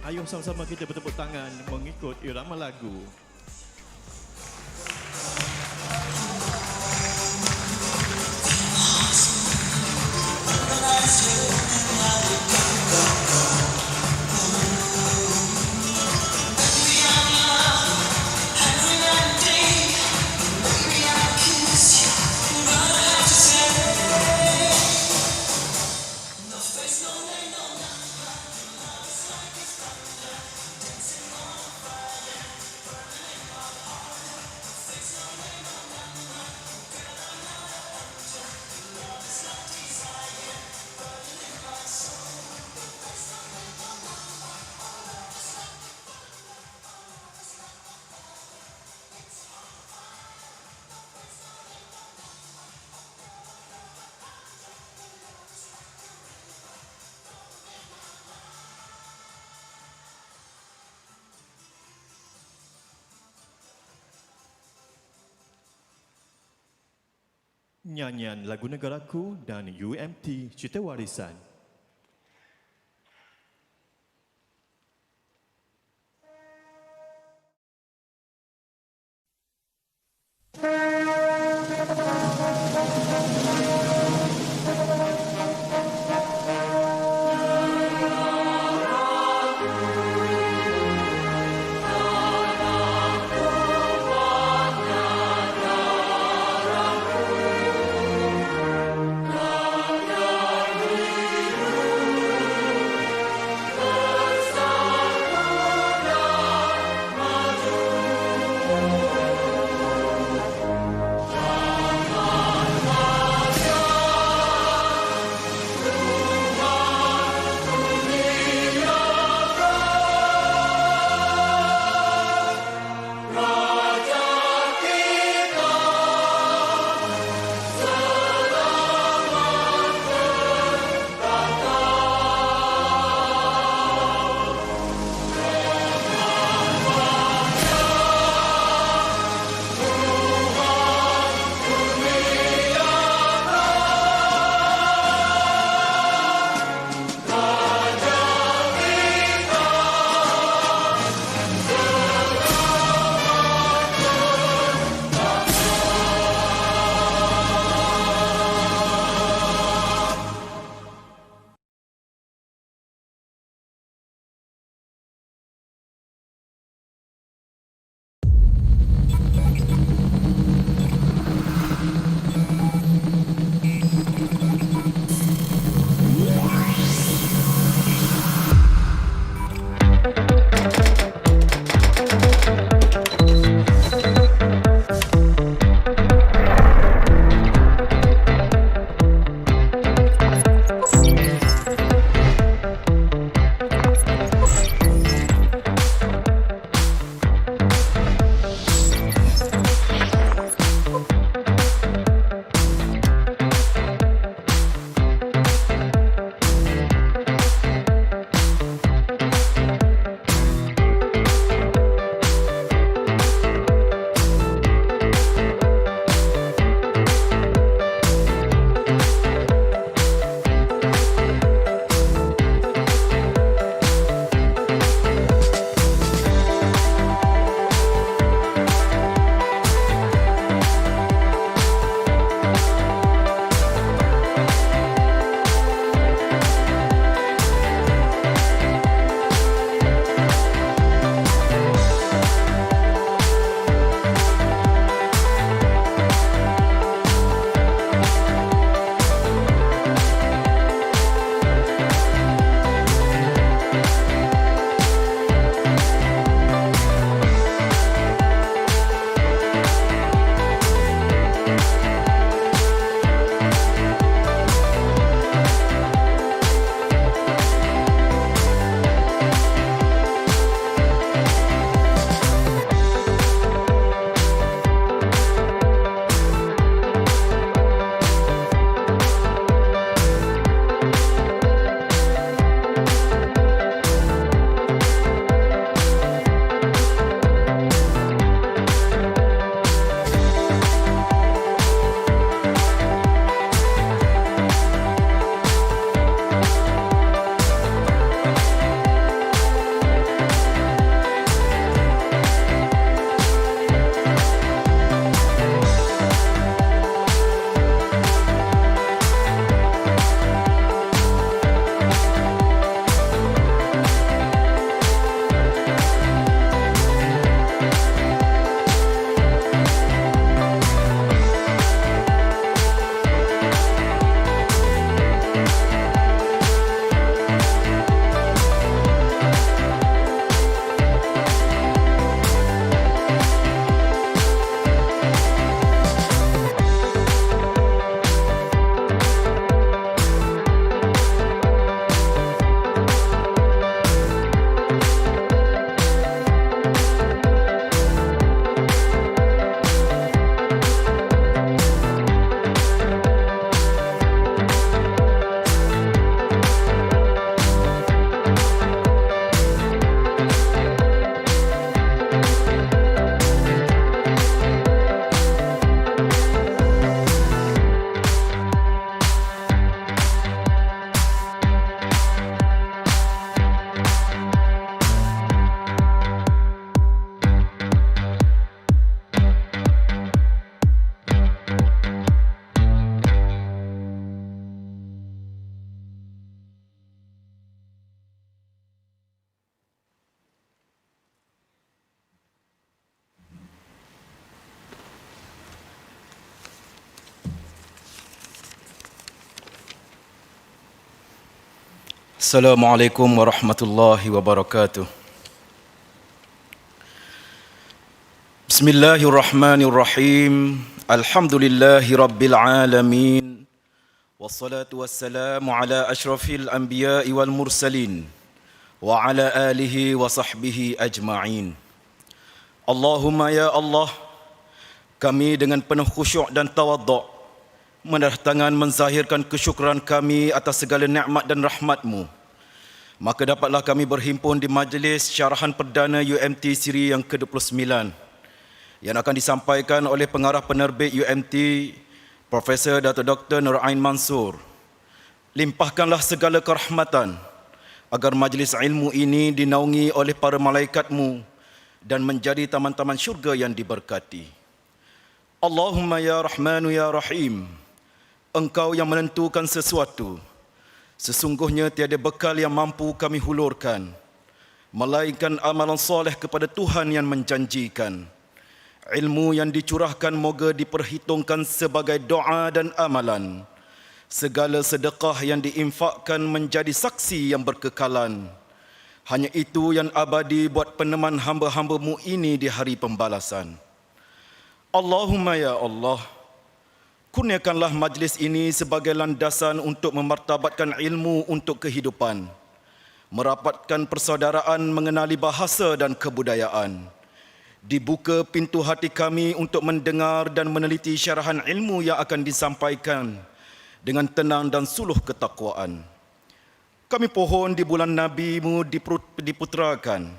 Ayuh sama-sama kita bertepuk tangan mengikut irama lagu. Nyanyian lagu negaraku dan UMT Cerita Warisan. Negaraku Assalamualaikum warahmatullahi wabarakatuh. Bismillahirrahmanirrahim. Alhamdulillahi rabbil alamin. Wassalatu wassalamu ala ashrafil anbiya'i wal mursalin wa ala alihi wa sahbihi ajma'in. Allahumma ya Allah, kami dengan penuh khusyuk dan tawaduk mendatangkan menzahirkan kesyukuran kami atas segala nikmat dan rahmat-Mu. Maka dapatlah kami berhimpun di Majlis Syarahan Perdana UMT Siri yang ke-29 yang akan disampaikan oleh Pengarah Penerbit UMT Prof. Dato Noraien Mansor. Limpahkanlah segala kerahmatan agar majlis ilmu ini dinaungi oleh para malaikat-Mu dan menjadi taman-taman syurga yang diberkati. Allahumma ya Rahmanu ya Rahim, Engkau yang menentukan sesuatu. Sesungguhnya tiada bekal yang mampu kami hulurkan, melainkan amalan soleh kepada Tuhan yang menjanjikan. Ilmu yang dicurahkan moga diperhitungkan sebagai doa dan amalan. Segala sedekah yang diinfakkan menjadi saksi yang berkekalan. Hanya itu yang abadi buat peneman hamba-hamba-Mu ini di hari pembalasan. Allahumma ya Allah, kurniakanlah majlis ini sebagai landasan untuk memartabatkan ilmu untuk kehidupan, merapatkan persaudaraan mengenali bahasa dan kebudayaan. Dibuka pintu hati kami untuk mendengar dan meneliti syarahan ilmu yang akan disampaikan dengan tenang dan suluh ketakwaan. Kami pohon di bulan Nabi-Mu diputerakan.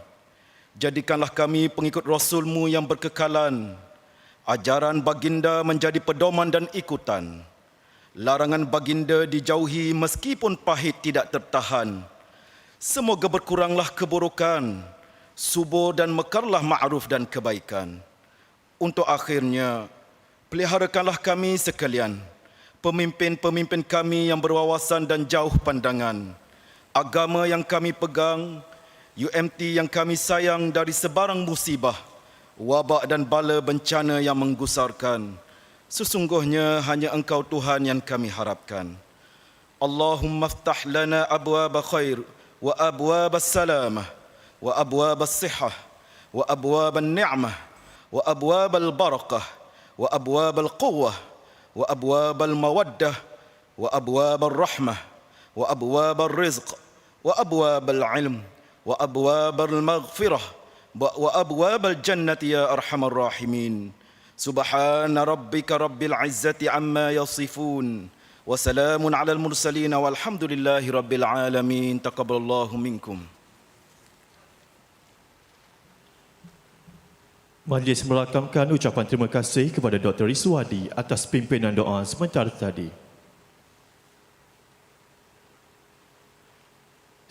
Jadikanlah kami pengikut Rasul-Mu yang berkekalan. Ajaran baginda menjadi pedoman dan ikutan. Larangan baginda dijauhi meskipun pahit tidak tertahan. Semoga berkuranglah keburukan, subur dan mekarlah ma'ruf dan kebaikan. Untuk akhirnya, peliharakanlah kami sekalian, pemimpin-pemimpin kami yang berwawasan dan jauh pandangan, agama yang kami pegang, UMT yang kami sayang dari sebarang musibah, wabak dan bala bencana yang menggusarkan. Sesungguhnya hanya Engkau Tuhan yang kami harapkan. Allahumma aftah lana abwaba khair wa abwaba salamah wa abwaba sihah wa abwaba ni'mah wa abwaba barakah wa abwaba quwwah wa abwaba mawaddah wa abwaba rahmah wa abwaba rizq wa abwaba ilm wa abwaba maghfirah wa abwabal jannati ya arhamar rahimin. Subhana rabbika rabbil izzati amma yasifun wa salamun alal mursalin walhamdulillahi rabbil alamin. Taqabbalallahu minkum. Majlis merakamkan ucapan terima kasih kepada Dr. Iswadi atas pimpinan doa sebentar tadi.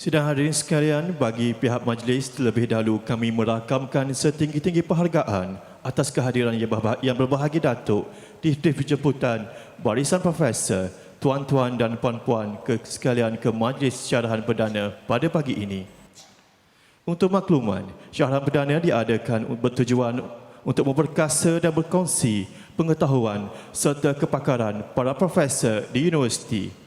Sidang hadirin sekalian, bagi pihak majlis terlebih dahulu kami merakamkan setinggi-tinggi penghargaan atas kehadiran yang berbahagia Dato di Jemputan barisan profesor, tuan-tuan dan puan-puan sekalian ke Majlis Syarahan Perdana pada pagi ini. Untuk makluman, Syarahan Perdana diadakan bertujuan untuk memperkasa dan berkongsi pengetahuan serta kepakaran para profesor di universiti.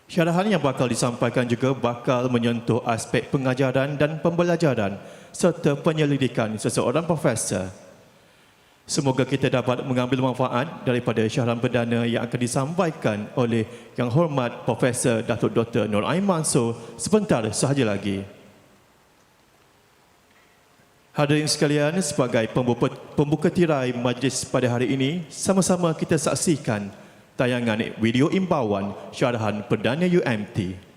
Syarahan yang bakal disampaikan juga bakal menyentuh aspek pengajaran dan pembelajaran serta penyelidikan seseorang profesor. Semoga kita dapat mengambil manfaat daripada syarahan perdana yang akan disampaikan oleh Yang Hormat Profesor Dato Dr. Noraien Mansor sebentar sahaja lagi. Hadirin sekalian, sebagai pembuka tirai majlis pada hari ini, sama-sama kita saksikan tayangan video imbauan Syarahan Perdana UMT.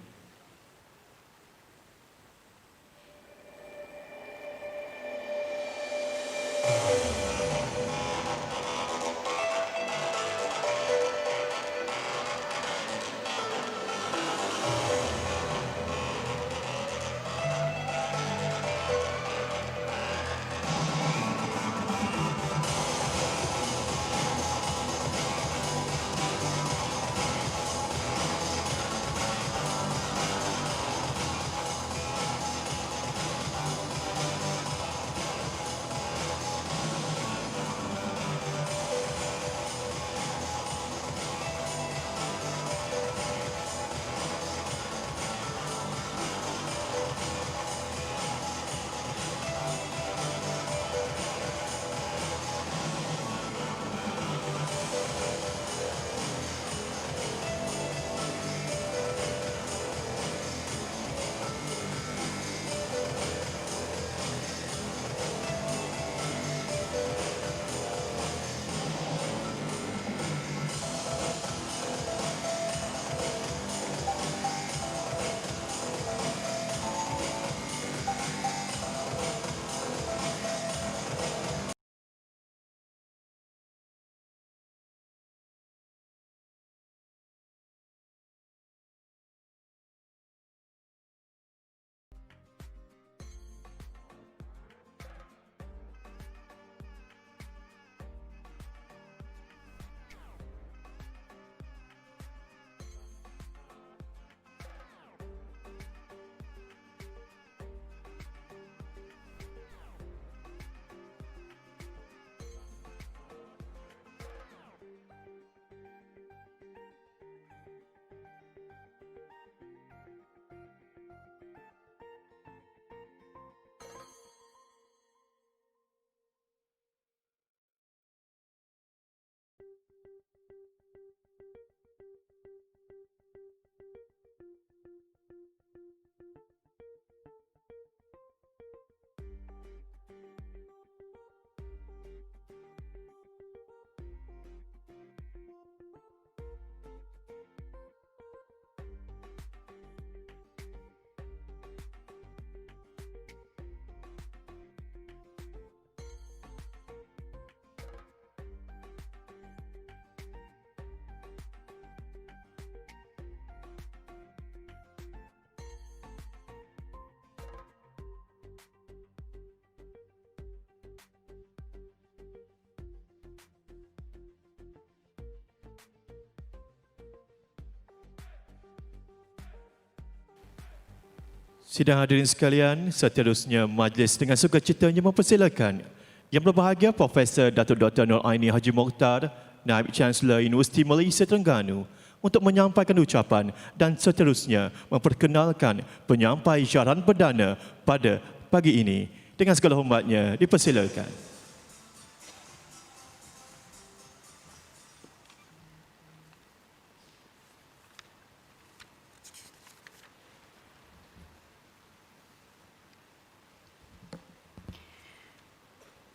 Sidang hadirin sekalian, seterusnya majlis dengan sukacitanya mempersilakan Yang berbahagia Profesor Dato Dr. Noraien Haji Mokhtar, Naib Chancellor Universiti Malaysia Terengganu untuk menyampaikan ucapan dan seterusnya memperkenalkan penyampai syarahan perdana pada pagi ini. Dengan segala hormatnya, dipersilakan.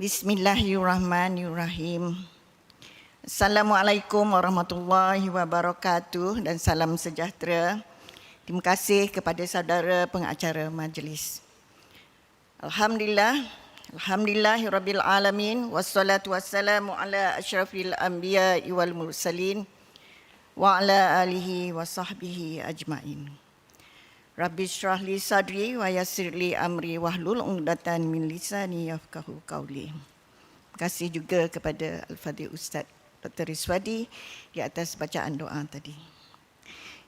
Bismillahirrahmanirrahim. Assalamualaikum warahmatullahi wabarakatuh dan salam sejahtera. Terima kasih kepada saudara pengacara majlis. Alhamdulillahirabbil alamin wassalatu wassalamu ala asyrafil anbiya wal mursalin wa ala alihi wa sahbihi ajmain. Rabbi syrah li sadri wa yassir li amri wahlul 'uqdatan min lisani yafqahu qawli. Terima kasih juga kepada Al-Fadhil Ustaz Dr. Rizwadi di atas bacaan doa tadi.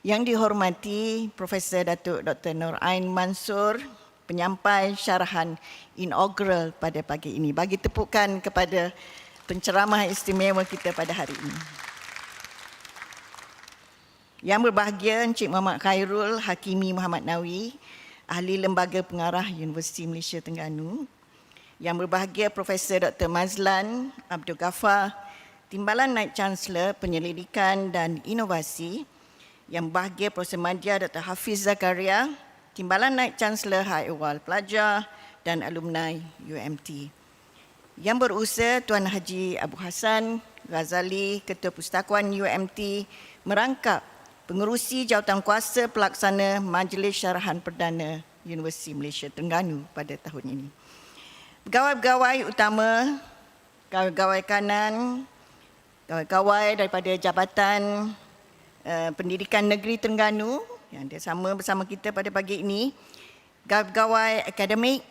Yang dihormati Profesor Dato Dr. Noraien Mansor, penyampai syarahan inaugural pada pagi ini. Bagi tepukan kepada penceramah istimewa kita pada hari ini. Yang berbahagia Encik Muhammad Khairul Hakimi Muhammad Nawi, Ahli Lembaga Pengarah Universiti Malaysia Terengganu. Yang berbahagia Profesor Dr. Mazlan Abdul Ghaffar, Timbalan Naib Chancellor Penyelidikan dan Inovasi. Yang berbahagia Profesor Madya Dr. Hafiz Zakaria, Timbalan Naib Chancellor High Ehwal Pelajar dan Alumni UMT. Yang berusaha Tuan Haji Abu Hassan Ghazali, Ketua Pustakuan UMT, merangkap pengerusi Jawatankuasa Pelaksana Majlis Syarahan Perdana Universiti Malaysia Terengganu pada tahun ini. Pegawai-pegawai utama, pegawai kanan, pegawai daripada Jabatan Pendidikan Negeri Terengganu yang bersama kita pada pagi ini, pegawai akademik,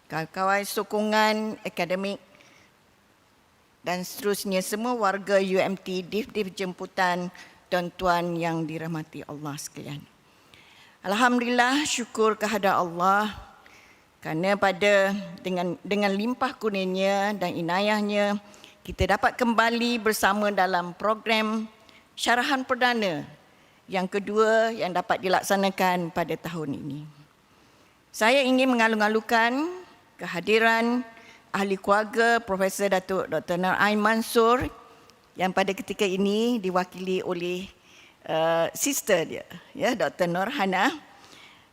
pegawai sokongan akademik dan seterusnya semua warga UMT, div-div jemputan, tuan-tuan yang dirahmati Allah sekalian. Alhamdulillah, syukur kehadrat Allah kerana dengan limpah kurnianya dan inayahnya kita dapat kembali bersama dalam program Syarahan Perdana yang kedua yang dapat dilaksanakan pada tahun ini. Saya ingin mengalu-alukan kehadiran ahli keluarga Profesor Dato Dr. Noraien Mansor yang pada ketika ini diwakili oleh sister dia, ya, Dr. Norhana,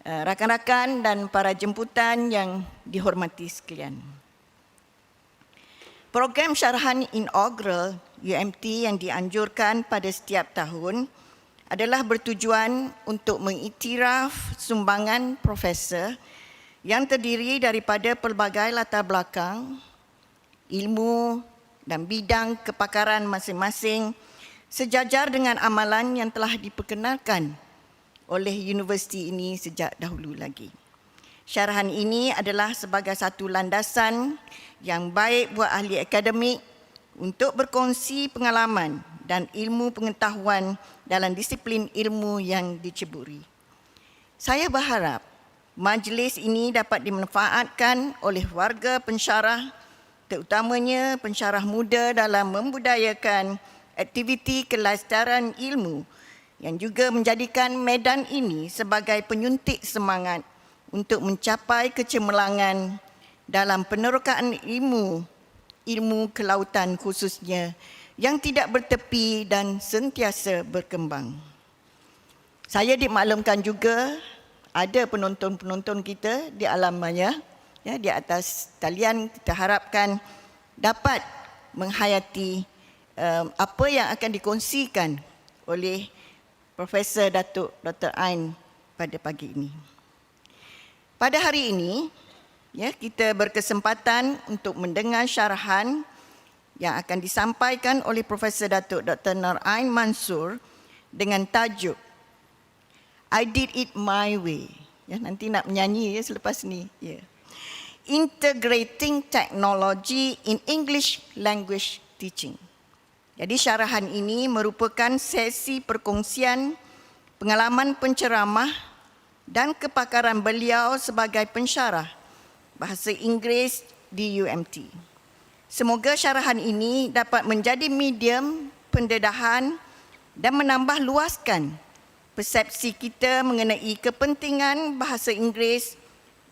rakan-rakan dan para jemputan yang dihormati sekalian. Program syarahan inaugural UMT yang dianjurkan pada setiap tahun adalah bertujuan untuk mengiktiraf sumbangan profesor yang terdiri daripada pelbagai latar belakang, ilmu dan bidang kepakaran masing-masing sejajar dengan amalan yang telah diperkenalkan oleh universiti ini sejak dahulu lagi. Syarahan ini adalah sebagai satu landasan yang baik buat ahli akademik untuk berkongsi pengalaman dan ilmu pengetahuan dalam disiplin ilmu yang diceburi. Saya berharap majlis ini dapat dimanfaatkan oleh warga pensyarah, terutamanya pensyarah muda dalam membudayakan aktiviti kelestarian ilmu yang juga menjadikan medan ini sebagai penyuntik semangat untuk mencapai kecemerlangan dalam penerokaan ilmu kelautan khususnya yang tidak bertepi dan sentiasa berkembang. Saya dimaklumkan juga ada penonton-penonton kita di alam maya, ya, di atas talian. Kita harapkan dapat menghayati apa yang akan dikongsikan oleh Profesor Dato Dr. Ain pada pagi ini. Pada hari ini, ya, kita berkesempatan untuk mendengar syarahan yang akan disampaikan oleh Profesor Dato Dr. Noraien Mansor dengan tajuk I Did It My Way. Ya, nanti nak menyanyi, ya, selepas ni. Ya. Integrating Technology in English Language Teaching. Jadi syarahan ini merupakan sesi perkongsian pengalaman penceramah dan kepakaran beliau sebagai pensyarah bahasa Inggeris di UMT. Semoga syarahan ini dapat menjadi medium pendedahan dan menambah luaskan persepsi kita mengenai kepentingan bahasa Inggeris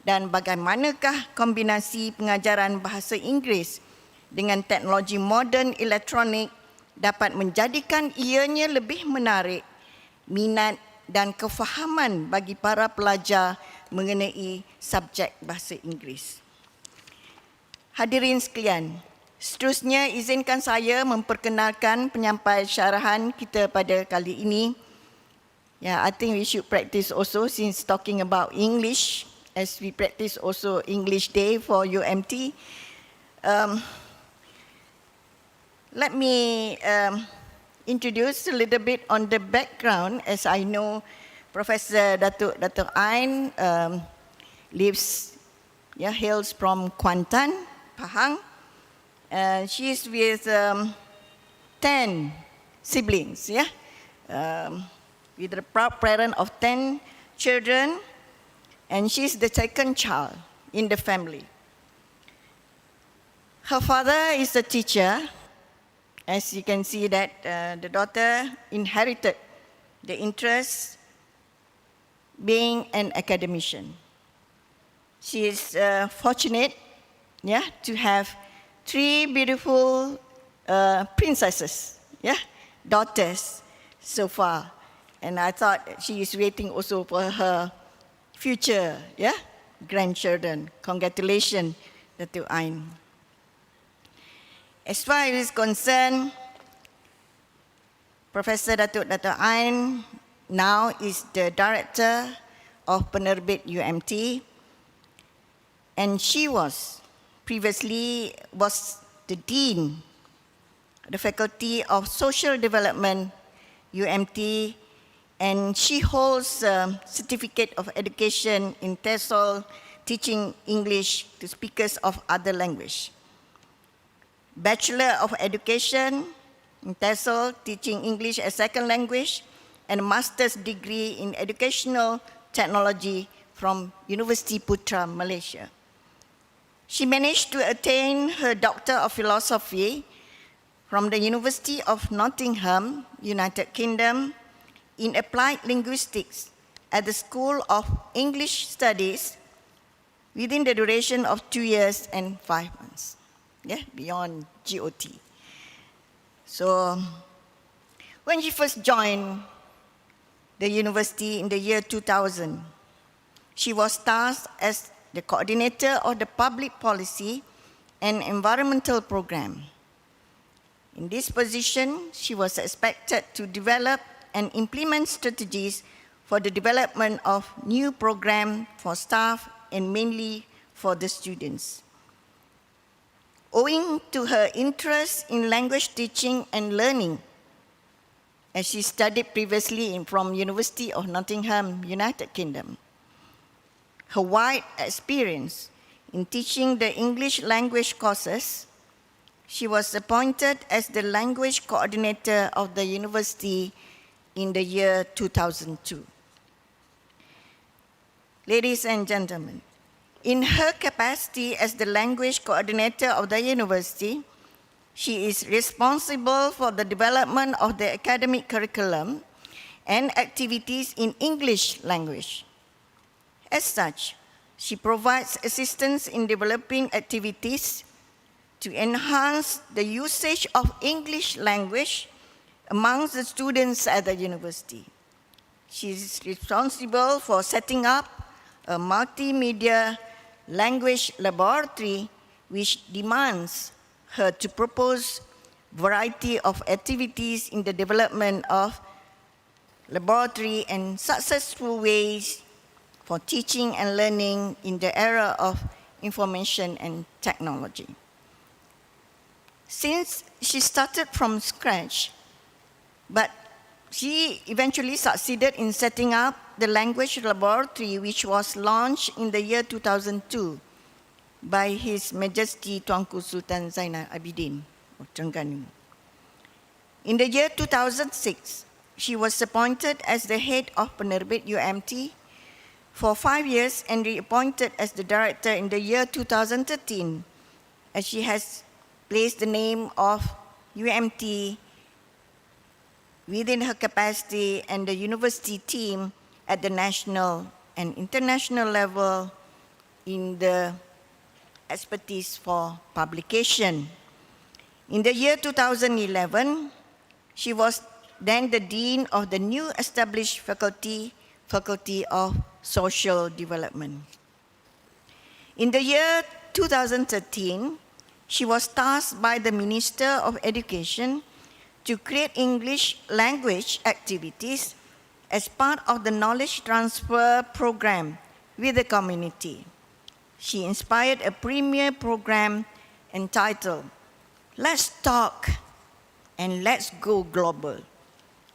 dan bagaimanakah kombinasi pengajaran bahasa Inggeris dengan teknologi moden elektronik dapat menjadikan ianya lebih menarik minat dan kefahaman bagi para pelajar mengenai subjek bahasa Inggeris. Hadirin sekalian, seterusnya izinkan saya memperkenalkan penyampai syarahan kita pada kali ini. I think we should practice also since talking about English, as we practice also English Day for UMT. Let me introduce a little bit on the background, as I know Professor Dato Ain hails from Kuantan, Pahang. She is with 10 siblings, with the proud parent of 10 children, and she's the second child in the family. Her father is a teacher. As you can see that the daughter inherited the interest being an academician. She is fortunate to have 3 beautiful princesses, daughters so far. And I thought she is waiting also for her future grandchildren. Congratulations, Dato Ain. As far as is concerned, Professor Dato Ain now is the Director of Penerbit UMT, and she was previously the Dean of the Faculty of Social Development UMT, and she holds a Certificate of Education in TESOL, teaching English to speakers of other language. Bachelor of Education in TESOL, teaching English as second language, and a master's degree in Educational Technology from University Putra, Malaysia. She managed to attain her Doctor of Philosophy from the University of Nottingham, United Kingdom, in Applied Linguistics at the School of English Studies within the duration of 2 years and 5 months. Beyond GOT. So, when she first joined the university in the year 2000, she was tasked as the coordinator of the Public Policy and Environmental Program. In this position, she was expected to develop and implement strategies for the development of new programs for staff and mainly for the students. Owing to her interest in language teaching and learning, as she studied previously from University of Nottingham, United Kingdom, her wide experience in teaching the English language courses, she was appointed as the language coordinator of the university in the year 2002. Ladies and gentlemen, in her capacity as the language coordinator of the university, she is responsible for the development of the academic curriculum and activities in English language. As such, she provides assistance in developing activities to enhance the usage of English language amongst the students at the university. She is responsible for setting up a multimedia language laboratory which demands her to propose variety of activities in the development of laboratory and successful ways for teaching and learning in the era of information and technology. Since she started from scratch, but she eventually succeeded in setting up the language laboratory, which was launched in the year 2002 by His Majesty Tuanku Sultan Zainal Abidin of Terengganu. In the year 2006, she was appointed as the head of Penerbit UMT, for 5 years and reappointed as the director in the year 2013, as she has placed the name of UMT within her capacity and the university team at the national and international level in the expertise for publication. In the year 2011, she was then the dean of the new established Faculty of Social Development. In the year 2013, she was tasked by the Minister of Education to create English language activities as part of the knowledge transfer program with the community. She inspired a premier program entitled Let's Talk and Let's Go Global.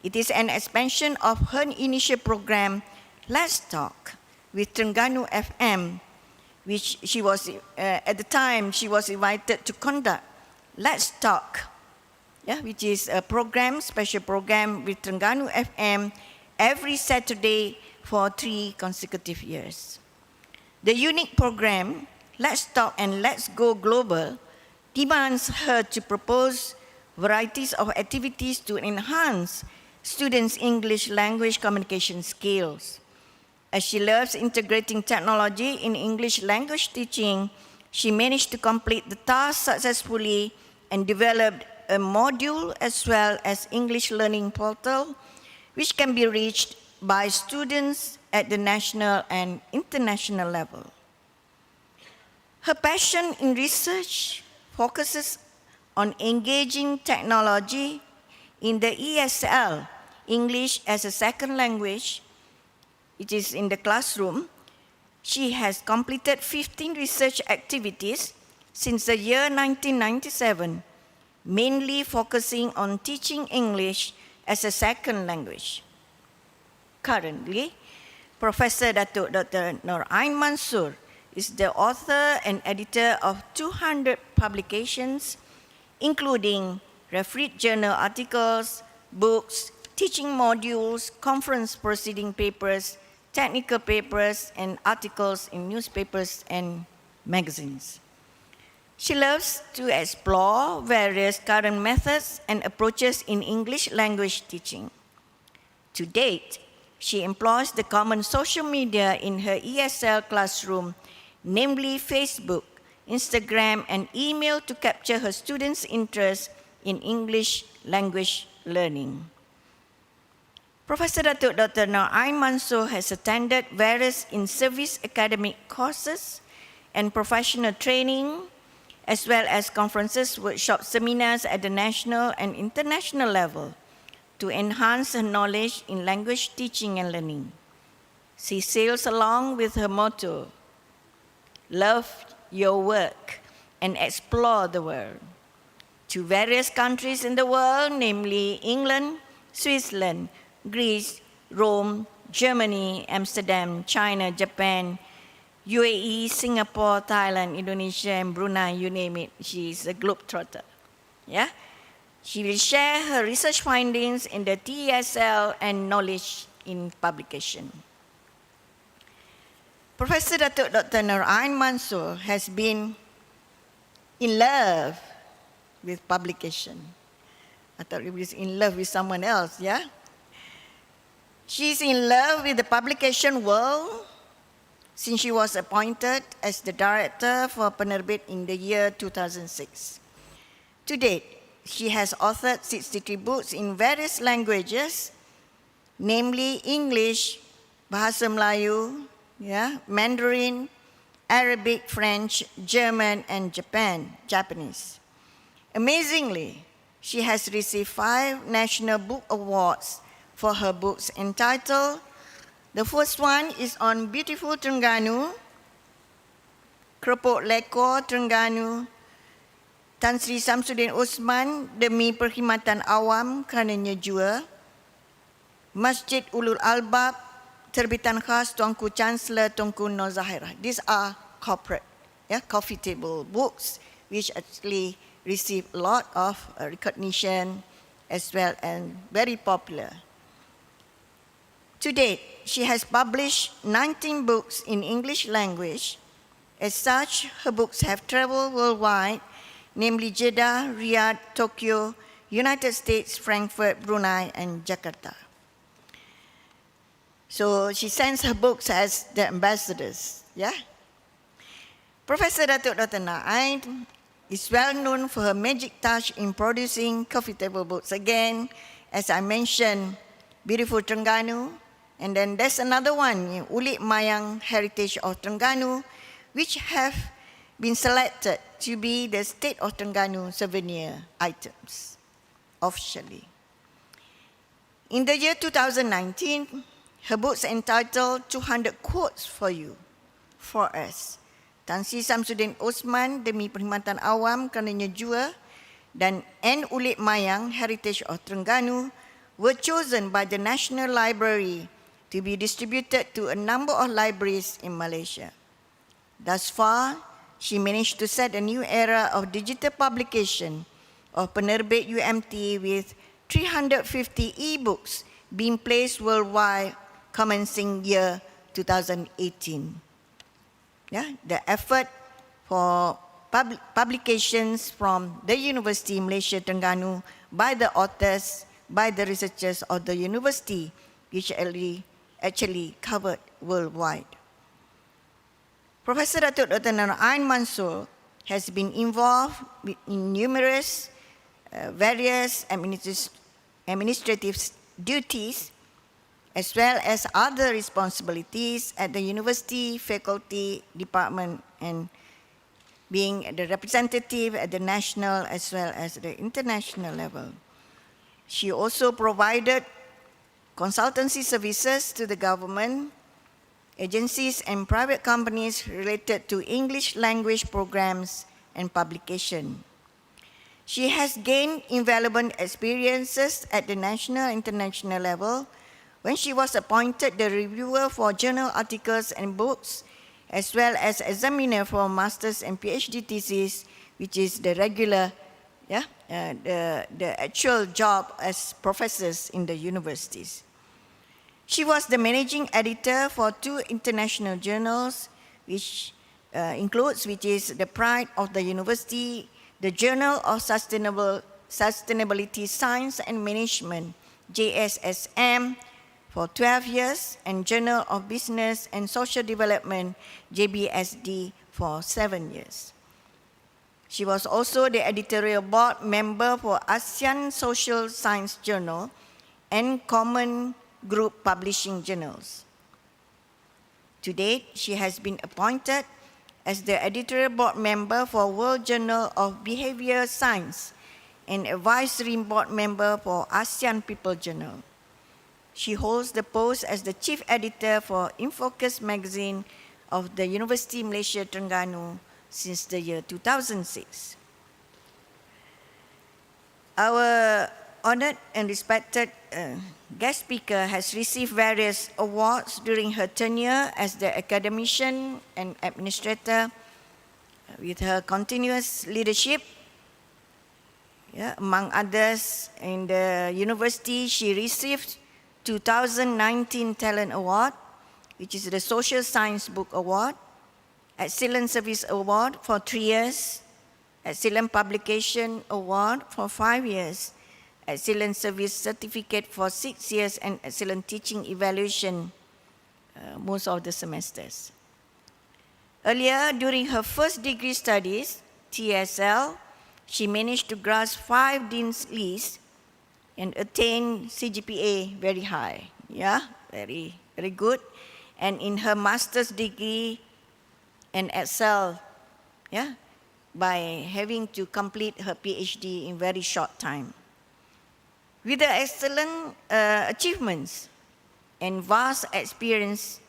It is an expansion of her initial program, Let's Talk, with Terengganu FM, which she was, at the time, she was invited to conduct Let's Talk, which is a program, special program with Terengganu FM every Saturday for 3 consecutive years. The unique program, Let's Talk and Let's Go Global, demands her to propose varieties of activities to enhance students' English language communication skills. As she loves integrating technology in English language teaching, she managed to complete the task successfully and developed a module as well as English learning portal, which can be reached by students at the national and international level. Her passion in research focuses on engaging technology in the ESL, English as a Second Language. It is in the classroom. She has completed 15 research activities since the year 1997, mainly focusing on teaching English as a second language. Currently, Professor Dato Dr. Noraien Mansor is the author and editor of 200 publications, including refereed journal articles, books, teaching modules, conference proceeding papers, technical papers, and articles in newspapers and magazines. She loves to explore various current methods and approaches in English language teaching. To date, she employs the common social media in her ESL classroom, namely Facebook, Instagram, and email to capture her students' interest in English language learning. Professor Dato Dr. Noraien Mansor has attended various in-service academic courses and professional training, as well as conferences, workshops, seminars at the national and international level to enhance her knowledge in language teaching and learning. She sails along with her motto, love your work and explore the world, to various countries in the world, namely England, Switzerland, Greece, Rome, Germany, Amsterdam, China, Japan, UAE, Singapore, Thailand, Indonesia, and Brunei, you name it. She is a globetrotter. Yeah? She will share her research findings in the TESL and knowledge in publication. Professor Dato Dr. Noraien Mansor has been in love with publication. I thought he was in love with someone else, yeah? She's in love with the publication world since she was appointed as the director for Penerbit in the year 2006. To date, she has authored 63 books in various languages, namely English, Bahasa Melayu, Mandarin, Arabic, French, German, and Japanese. Amazingly, she has received 5 National Book Awards for her books entitled, the first one is on beautiful Terengganu, Kerepok Lekor Terengganu, Tan Sri Samsudin Osman demi perkhidmatan awam kerananya jua, Masjid Ulul Albab, terbitan khas Tuanku Chancellor Tunku Nur Zahirah. These are corporate, coffee table books, which actually receive a lot of recognition as well and very popular. To date, she has published 19 books in English language. As such, her books have traveled worldwide, namely Jeddah, Riyadh, Tokyo, United States, Frankfurt, Brunei, and Jakarta. So she sends her books as the ambassadors. Yeah? Professor Dato Dr. Noraien is well known for her magic touch in producing coffee table books. Again, as I mentioned, Beautiful Terengganu, and then there's another one, Ulik Mayang Heritage of Terengganu, which have been selected to be the State of Terengganu souvenir items, officially. In the year 2019, her books entitled 200 Quotes for You, for Us, Tan Sri Samsudin Osman Demi Perkhidmatan Awam Kerana Jua, dan N. Ulik Mayang Heritage of Terengganu were chosen by the National Library to be distributed to a number of libraries in Malaysia. Thus far, she managed to set a new era of digital publication of Penerbit UMT with 350 e-books being placed worldwide commencing year 2018. Yeah, the effort for publications from the University Malaysia Terengganu by the authors, by the researchers of the university, which actually covered worldwide. Professor Dato Dr. Noraien Mansor has been involved in numerous various administrative duties as well as other responsibilities at the university, faculty, department, and being the representative at the national as well as the international level. She also provided consultancy services to the government, agencies, and private companies related to English language programs and publication. She has gained invaluable experiences at the national and international level when she was appointed the reviewer for journal articles and books, as well as examiner for master's and PhD thesis, which is the regular, the actual job as professors in the universities. She was the managing editor for 2 international journals, which which is the pride of the university, the Journal of Sustainability Science and Management, JSSM, for 12 years, and Journal of Business and Social Development, JBSD, for 7 years. She was also the editorial board member for ASEAN Social Science Journal and Common Group Publishing Journals. To date, she has been appointed as the editorial board member for World Journal of Behavior Science and advisory board member for ASEAN People Journal. She holds the post as the chief editor for InFocus magazine of the University Malaysia Terengganu since the year 2006. Our honored and respected guest speaker has received various awards during her tenure as the academician and administrator. With her continuous leadership, among others, in the university, she received 2019 Talent Award, which is the Social Science Book Award, Excellent Service Award for 3 years, Excellent Publication Award for 5 years, Excellent Service Certificate for 6 years, and Excellent Teaching Evaluation most of the semesters. Earlier, during her first degree studies, TSL, she managed to grasp 5 Dean's List and attain CGPA very high. Yeah, very, very good. And in her master's degree, and excel, by having to complete her PhD in very short time. With her excellent achievements and vast experiences,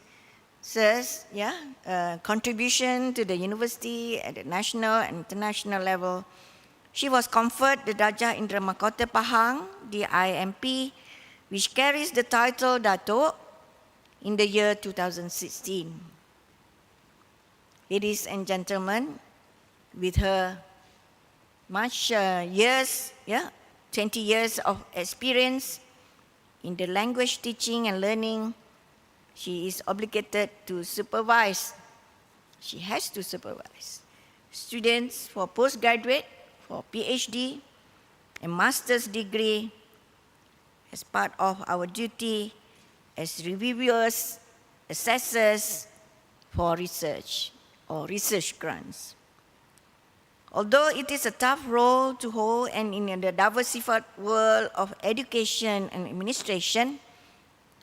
contribution to the university at the national and international level, she was conferred the Darjah Indra Mahkota Pahang, DIMP, which carries the title Dato in the year 2016. Ladies and gentlemen, with her much 20 years of experience in the language teaching and learning, she is obligated to supervise. She has to supervise students for postgraduate, for PhD, and master's degree as part of our duty as reviewers, assessors for research or research grants. Although it is a tough role to hold and in the diversified world of education and administration,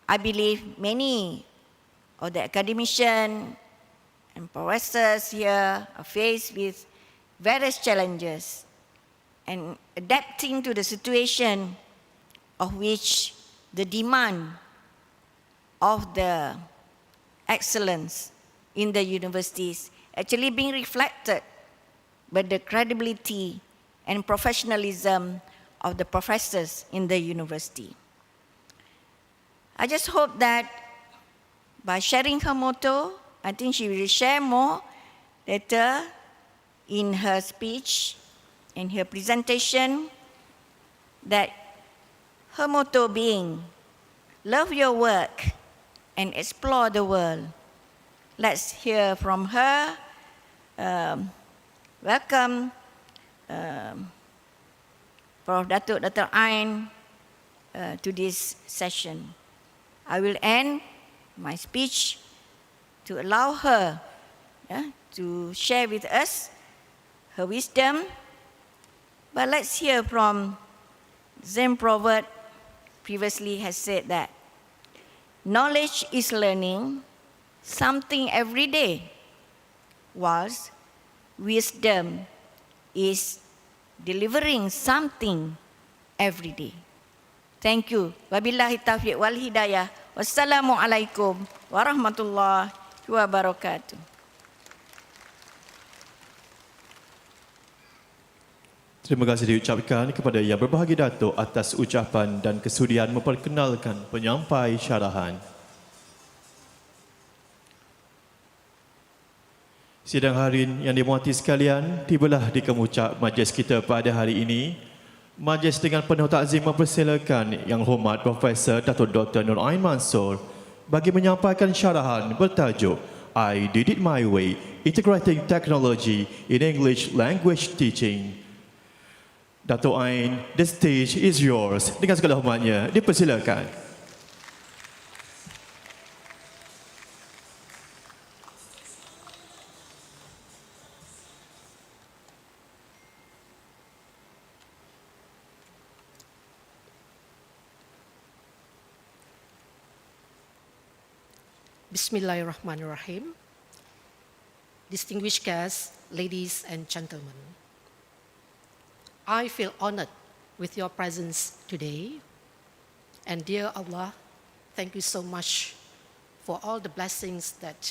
I believe many of the academicians and professors here are faced with various challenges and adapting to the situation of which the demand of the excellence in the universities actually being reflected by the credibility and professionalism of the professors in the university. I just hope that by sharing her motto, I think she will share more later in her speech, in her presentation, that her motto being, love your work and explore the world. Let's hear from her. Welcome, Prof. Dato Noraien, to this session. I will end my speech to allow her to share with us her wisdom. But let's hear from Zen proverb previously has said that knowledge is learning something every day, whilst wisdom is delivering something every day. Thank you. Wabillahi taufiq wal hidayah. Wassalamualaikum warahmatullahi wabarakatuh. Terima kasih diucapkan kepada Yang Berbahagia Dato atas ucapan dan kesudian memperkenalkan penyampai syarahan. Sidang hadirin yang dimuati sekalian, tibalah di kemuncak majlis kita pada hari ini. Majlis dengan penuh takzim mempersilakan Yang Hormat Profesor Dato Dr. Noraien Mansor bagi menyampaikan syarahan bertajuk I Did It My Way, Integrating Technology in English Language Teaching. Dato' Ain, the stage is yours. Dengan segala hormatnya, dipersilakan. Bismillahirrahmanirrahim. Distinguished guests, ladies and gentlemen, I feel honored with your presence today. And dear Allah, thank you so much for all the blessings that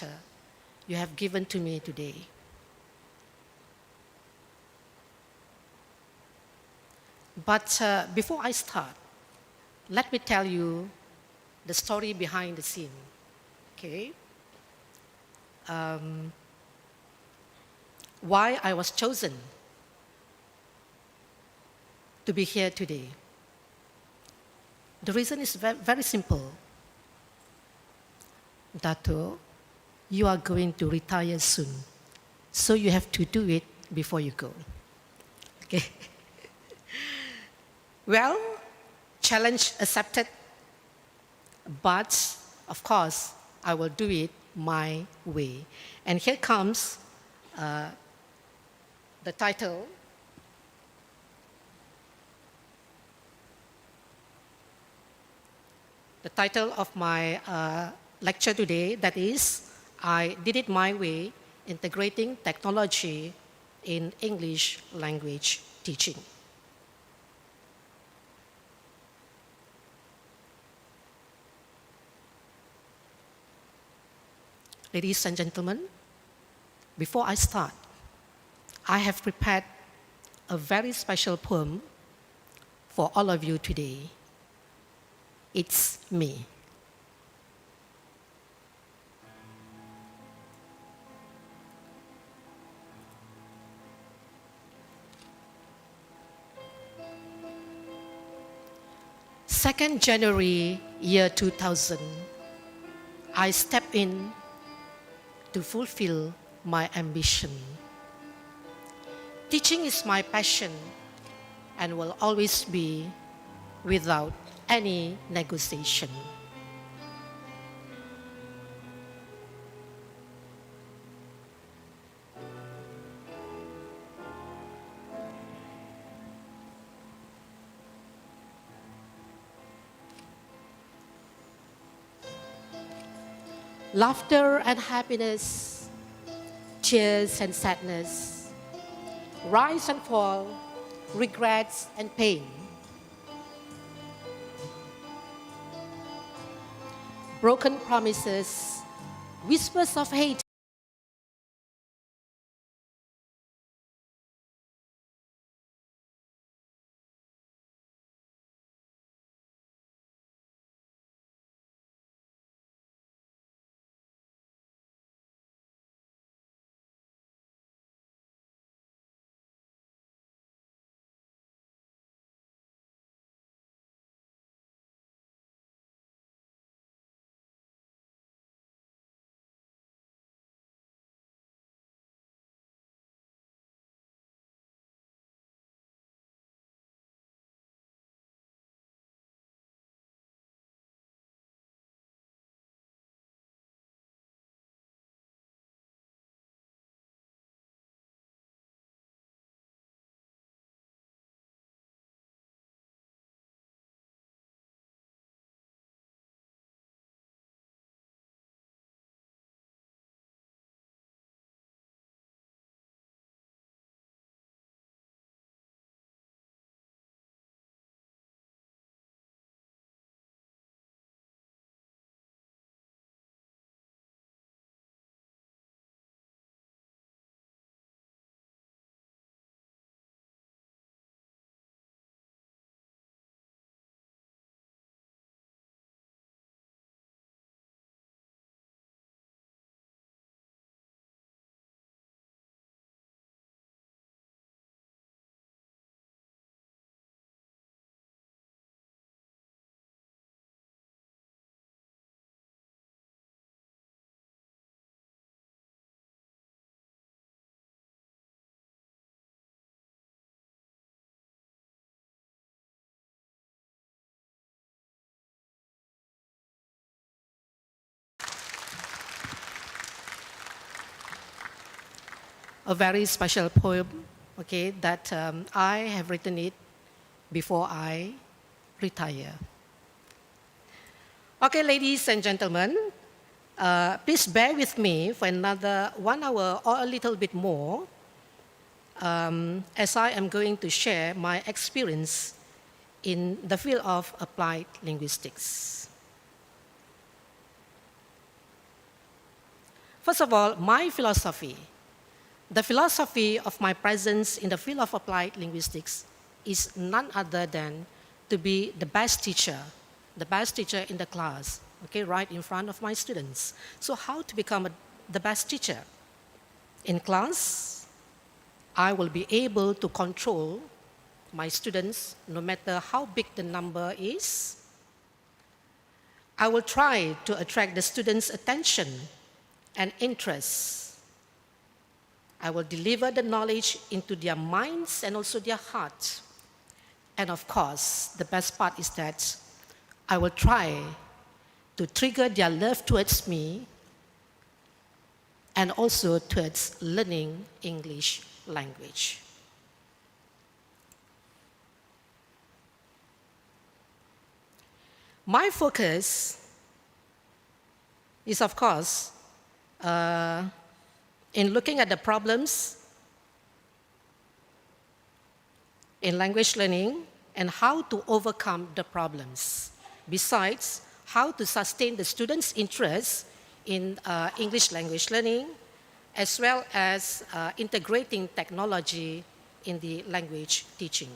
you have given to me today. But before I start, let me tell you the story behind the scene. Okay? Why I was chosen to be here today. The reason is very simple. Dato, you are going to retire soon, so you have to do it before you go. Okay? Well, challenge accepted, but of course, I will do it my way. And here comes the title. The title of my lecture today, that is, I Did It My Way, Integrating Technology in English Language Teaching. Ladies and gentlemen, before I start, I have prepared a very special poem for all of you today. It's me. 2nd January, year 2000, I stepped in to fulfill my ambition. Teaching is my passion and will always be without any negotiation. Laughter and happiness, tears and sadness, rise and fall, regrets and pain. Broken promises, whispers of hate. A very special poem, okay, that I have written it before I retire. Okay, ladies and gentlemen, please bear with me for another 1 hour or a little bit more as I am going to share my experience in the field of applied linguistics. First of all, my philosophy. The philosophy of my presence in the field of applied linguistics is none other than to be the best teacher in the class, okay, right in front of my students. So how to become the best teacher? In class, I will be able to control my students no matter how big the number is. I will try to attract the students' attention and interest. I will deliver the knowledge into their minds and also their hearts. And of course, the best part is that I will try to trigger their love towards me and also towards learning English language. My focus is, of course, in looking at the problems in language learning and how to overcome the problems. Besides, how to sustain the students' interest in English language learning, as well as integrating technology in the language teaching.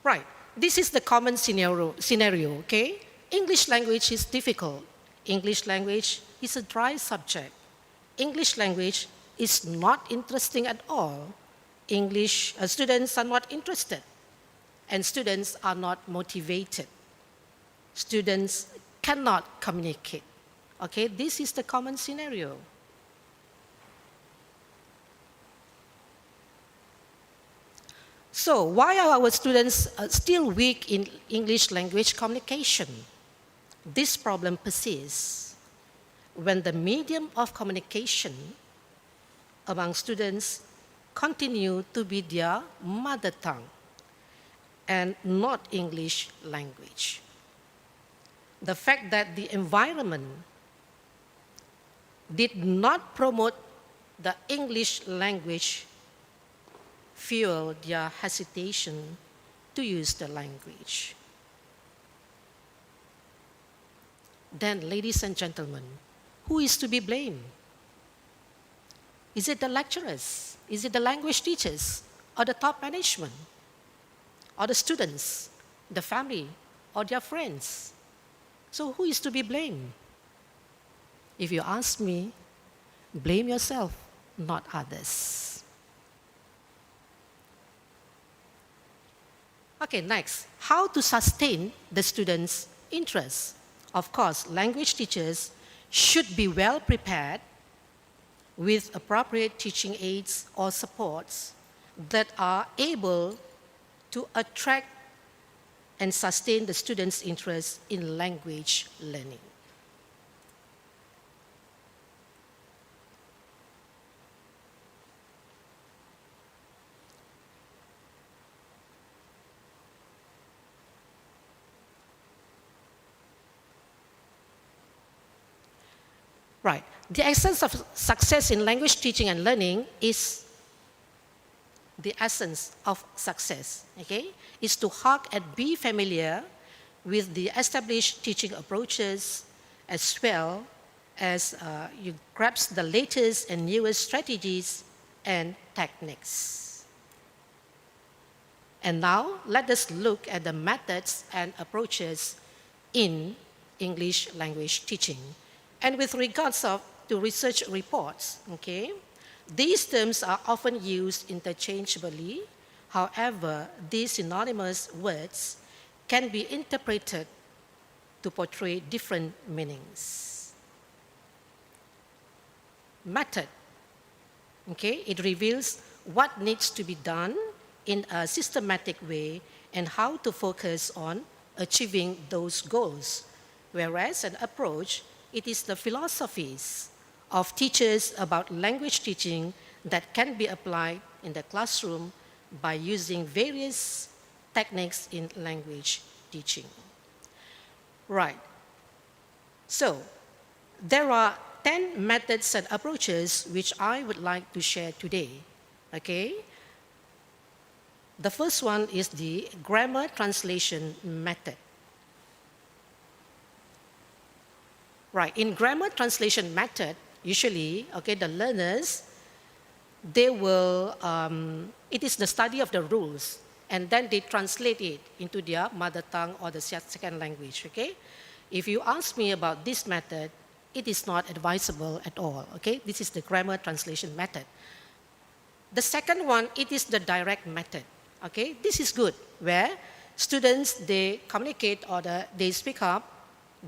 Right, this is the common scenario, okay? English language is difficult. English language is a dry subject. English language is not interesting at all. English students are not interested. and students are not motivated. Students cannot communicate. Okay, this is the common scenario. So why are our students still weak in English language communication? This problem persists when the medium of communication among students continue to be their mother tongue and not English language. The fact that the environment did not promote the English language fuel their hesitation to use the language. Then, ladies and gentlemen, who is to be blamed? Is it the lecturers? Is it the language teachers? Or the top management? Or the students, the family, or their friends? So who is to be blamed? If you ask me, blame yourself, not others. Okay, next, how to sustain the students' interest? Of course, language teachers should be well prepared with appropriate teaching aids or supports that are able to attract and sustain the students' interest in language learning. Right. The essence of success in language teaching and learning is the essence of success, okay? Is to hark and be familiar with the established teaching approaches as well as you grasp the latest and newest strategies and techniques. And now let us look at the methods and approaches in English language teaching. And with regards to research reports, okay, these terms are often used interchangeably. However, these synonymous words can be interpreted to portray different meanings. Method, okay, it reveals what needs to be done in a systematic way and how to focus on achieving those goals. Whereas an approach, it is the philosophies of teachers about language teaching that can be applied in the classroom by using various techniques in language teaching. Right. So, there are 10 methods and approaches which I would like to share today. Okay? The first one is the grammar translation method. Right, in grammar translation method, usually, okay, the learners, they will, it is the study of the rules, and then they translate it into their mother tongue or the second language, okay? If you ask me about this method, it is not advisable at all, okay? This is the grammar translation method. The second one, it is the direct method, okay? This is good, where students, they communicate or they speak up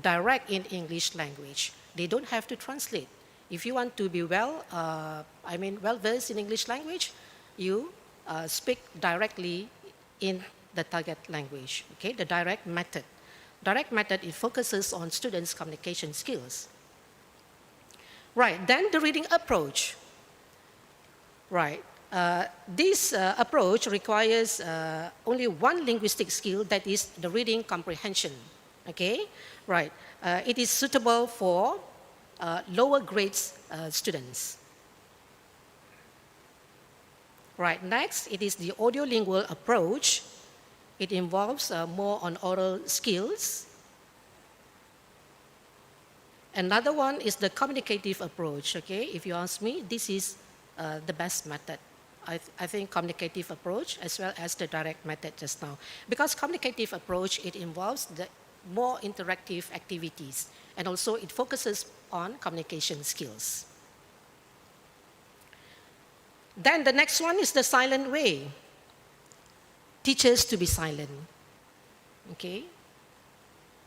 direct in English language. They don't have to translate. If you want to be well-versed in English language, you speak directly in the target language, okay? The direct method. Direct method, it focuses on students' communication skills. Right, then the reading approach. Right, this approach requires only one linguistic skill, that is the reading comprehension, okay? Right, it is suitable for lower grades students. Right, next, it is the audiolingual approach. It involves more on oral skills. Another one is the communicative approach, okay? If you ask me, this is the best method. I think communicative approach as well as the direct method just now. Because communicative approach, it involves the more interactive activities, and also it focuses on communication skills. Then the next one is the silent way. teachers to be silent. Okay?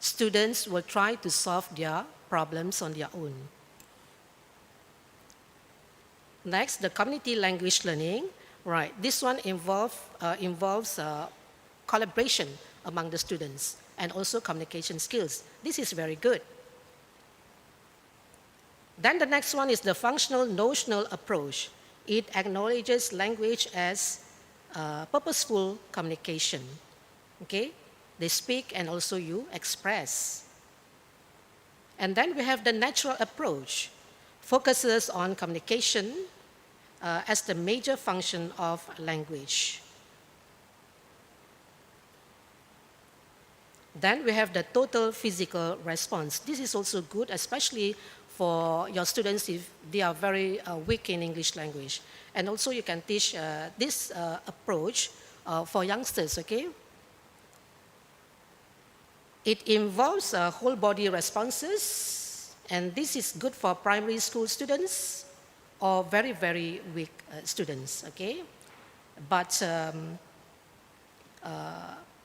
Students will try to solve their problems on their own. Next, the community language learning. Right, this one involves collaboration among the students and also communication skills. This is very good. Then the next one is the functional notional approach. It acknowledges language as purposeful communication. Okay, they speak and also you express. And then we have the natural approach, focuses on communication as the major function of language. Then we have the total physical response. This is also good, especially for your students if they are very weak in English language. And also you can teach this approach for youngsters, okay? It involves whole body responses, and this is good for primary school students or very, very weak students, okay? But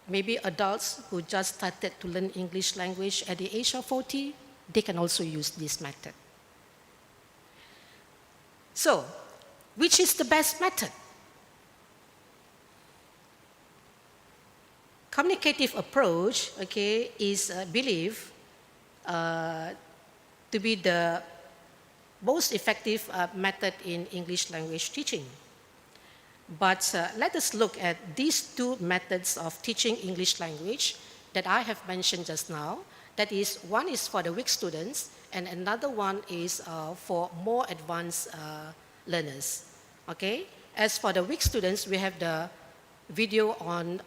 maybe adults who just started to learn English language at the age of 40, they can also use this method. So, which is the best method? Communicative approach, okay, is believed to be the most effective method in English language teaching. But let us look at these two methods of teaching English language that I have mentioned just now. That is, one is for the weak students and another one is for more advanced learners. Okay? As for the weak students, we have the video on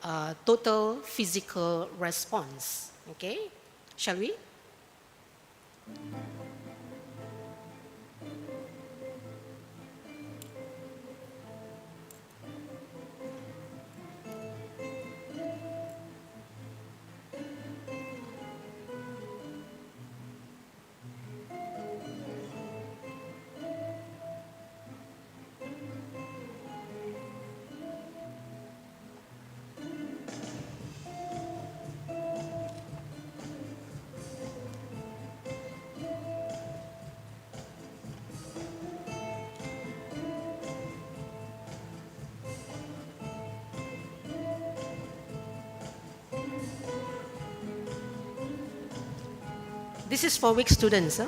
total physical response. Okay? Shall we? This is for weak students. Huh?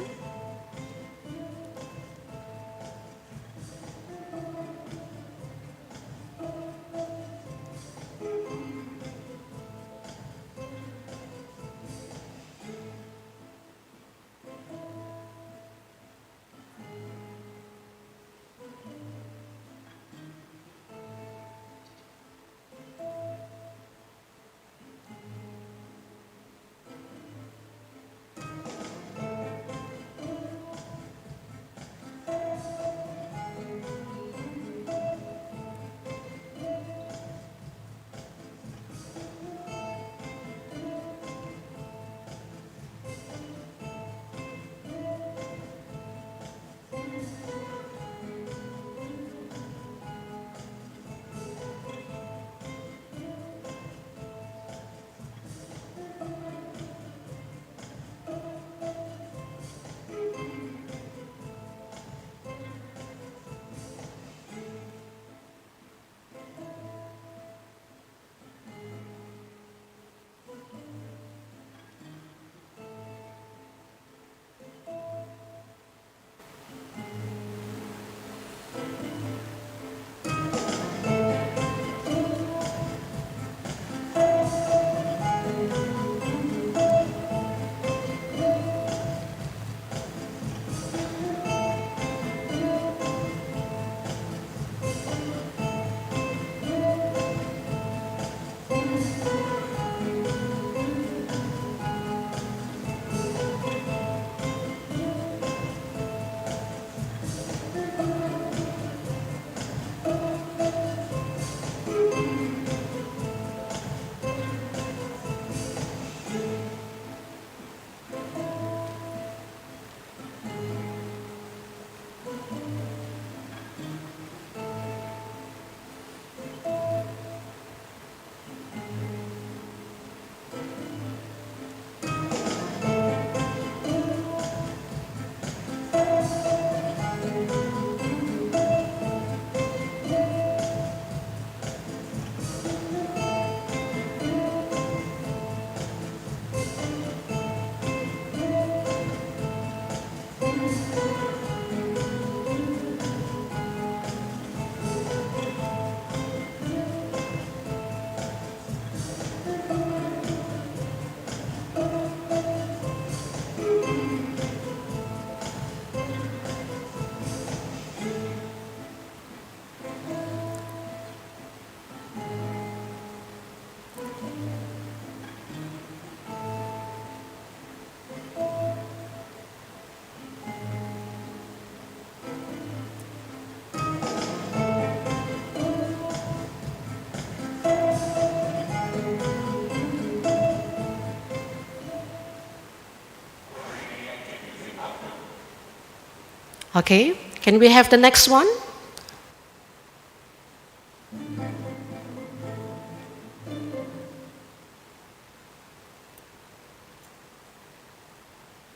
Okay, can we have the next one?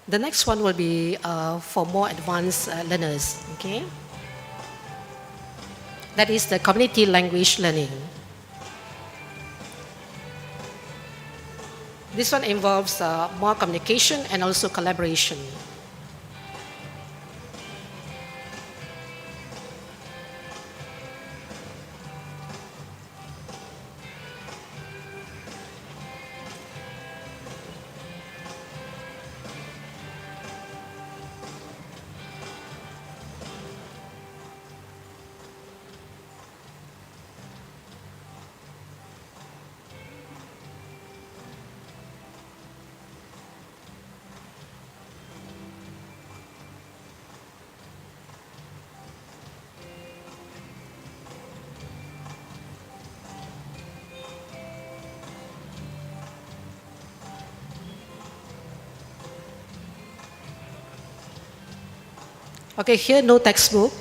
The next one will be for more advanced learners, okay? That is the community language learning. This one involves more communication and also collaboration. Okay, here no textbook.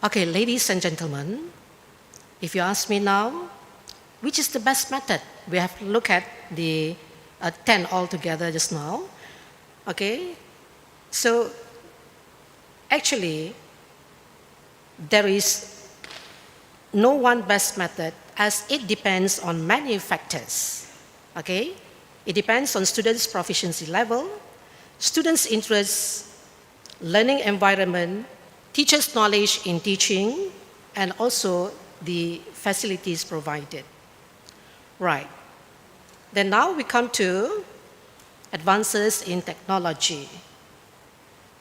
Okay, ladies and gentlemen, if you ask me now, which is the best method? We have to look at the 10 altogether just now. Okay, so actually, there is no one best method as it depends on many factors. Okay, it depends on students' proficiency level, students' interests, learning environment, teachers' knowledge in teaching, and also the facilities provided. Right. Then now we come to advances in technology.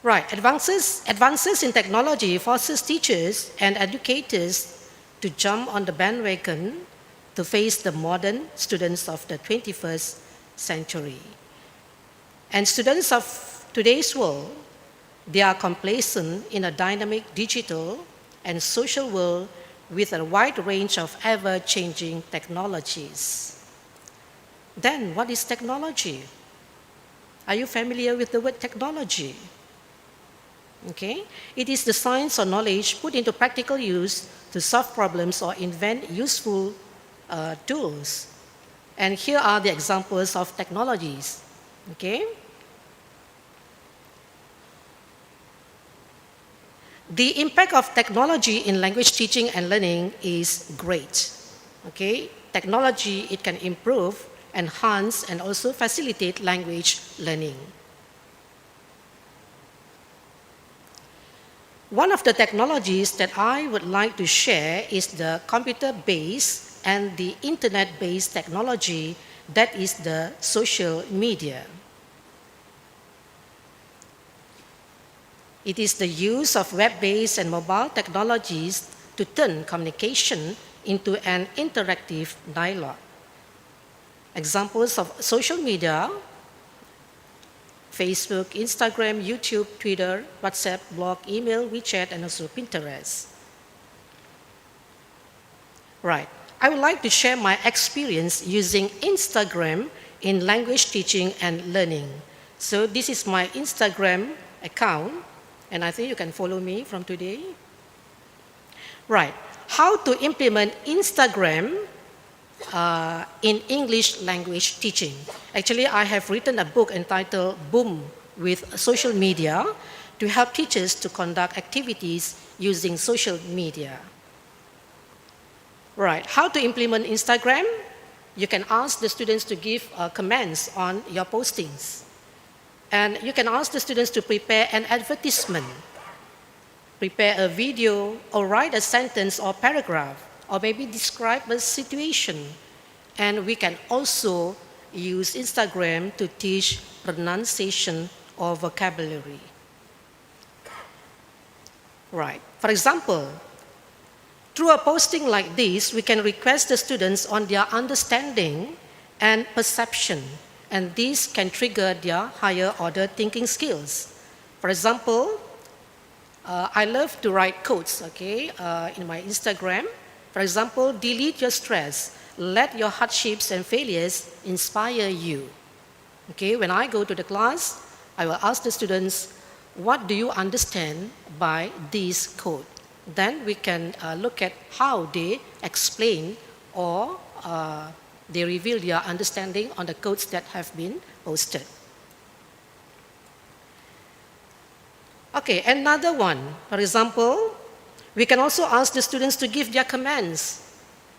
Right, advances in technology forces teachers and educators to jump on the bandwagon to face the modern students of the 21st century. And students of today's world, they are complacent in a dynamic digital and social world with a wide range of ever-changing technologies. Then, what is technology? Are you familiar with the word technology? Okay, it is the science or knowledge put into practical use to solve problems or invent useful tools. And here are the examples of technologies. Okay, The impact of technology in language teaching and learning is great. Okay? Technology, it can improve, enhance, and also facilitate language learning. One of the technologies that I would like to share is the computer-based and the internet-based technology, that is the social media. It is the use of web-based and mobile technologies to turn communication into an interactive dialogue. Examples of social media: Facebook, Instagram, YouTube, Twitter, WhatsApp, blog, email, WeChat, and also Pinterest. Right. I would like to share my experience using Instagram in language teaching and learning. So this is my Instagram account, and I think you can follow me from today. Right. How to implement Instagram in English language teaching. Actually, I have written a book entitled Boom with Social Media to help teachers to conduct activities using social media. Right, how to implement Instagram? You can ask the students to give comments on your postings. And you can ask the students to prepare an advertisement, prepare a video, or write a sentence or paragraph, or maybe describe a situation. And we can also use Instagram to teach pronunciation or vocabulary. Right. For example, through a posting like this, we can request the students on their understanding and perception, and this can trigger their higher order thinking skills. For example, I love to write quotes, okay, in my Instagram. For example, delete your stress. Let your hardships and failures inspire you. Okay, when I go to the class, I will ask the students, what do you understand by this quote? Then we can look at how they explain or they reveal their understanding on the quotes that have been posted. Okay, another one. For example, we can also ask the students to give their comments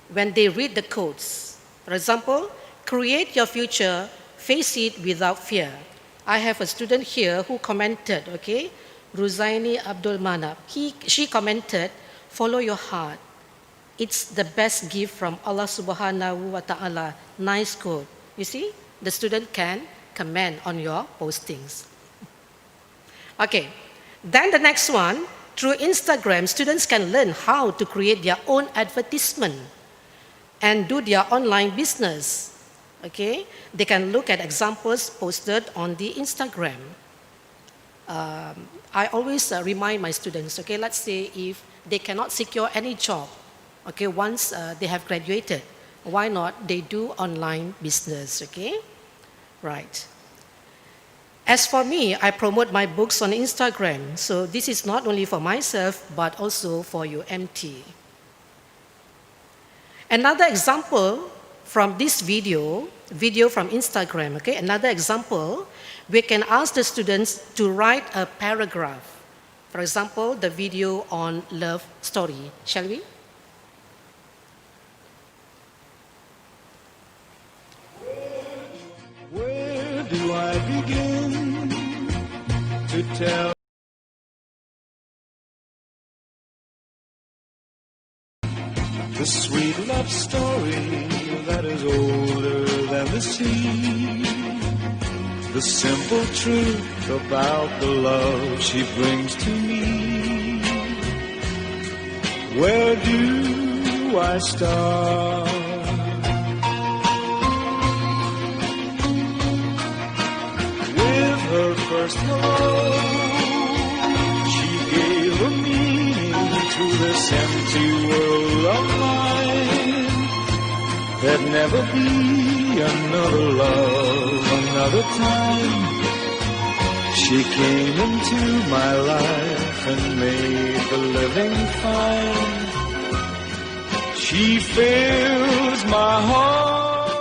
when they read the quotes. For example, create your future, face it without fear. I have a student here who commented, okay, Ruzaini Abdul Manab. She commented, follow your heart. It's the best gift from Allah Subhanahu wa Ta'ala. Nice quote. You see, the student can comment on your postings. Okay, then the next one, through Instagram, students can learn how to create their own advertisement and do their online business. Okay, they can look at examples posted on the Instagram. I always remind my students, okay, let's say if they cannot secure any job, okay, once they have graduated, why not they do online business, okay? Right. As for me, I promote my books on Instagram, so this is not only for myself, but also for UMT. Another example from this video from Instagram, okay, another example, we can ask the students to write a paragraph. For example, the video on love story. Shall we? Where do I begin to tell the sweet love story that is older than the sea? The simple truth about the love she brings to me. Where do I start? With her first hello, she gave a meaning to this empty world of mine. There'd never be another love, another time. She came into my life and made the living fine. She fills my heart.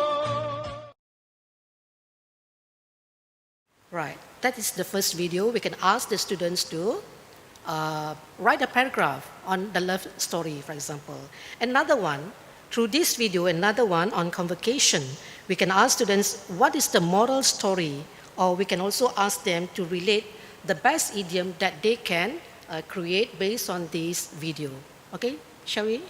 Right, that is the first video. We can ask the students to write a paragraph on the love story, for example. Another one, through this video, another one on convocation, we can ask students what is the moral story, or we can also ask them to relate the best idiom that they can create based on this video. Okay, shall we?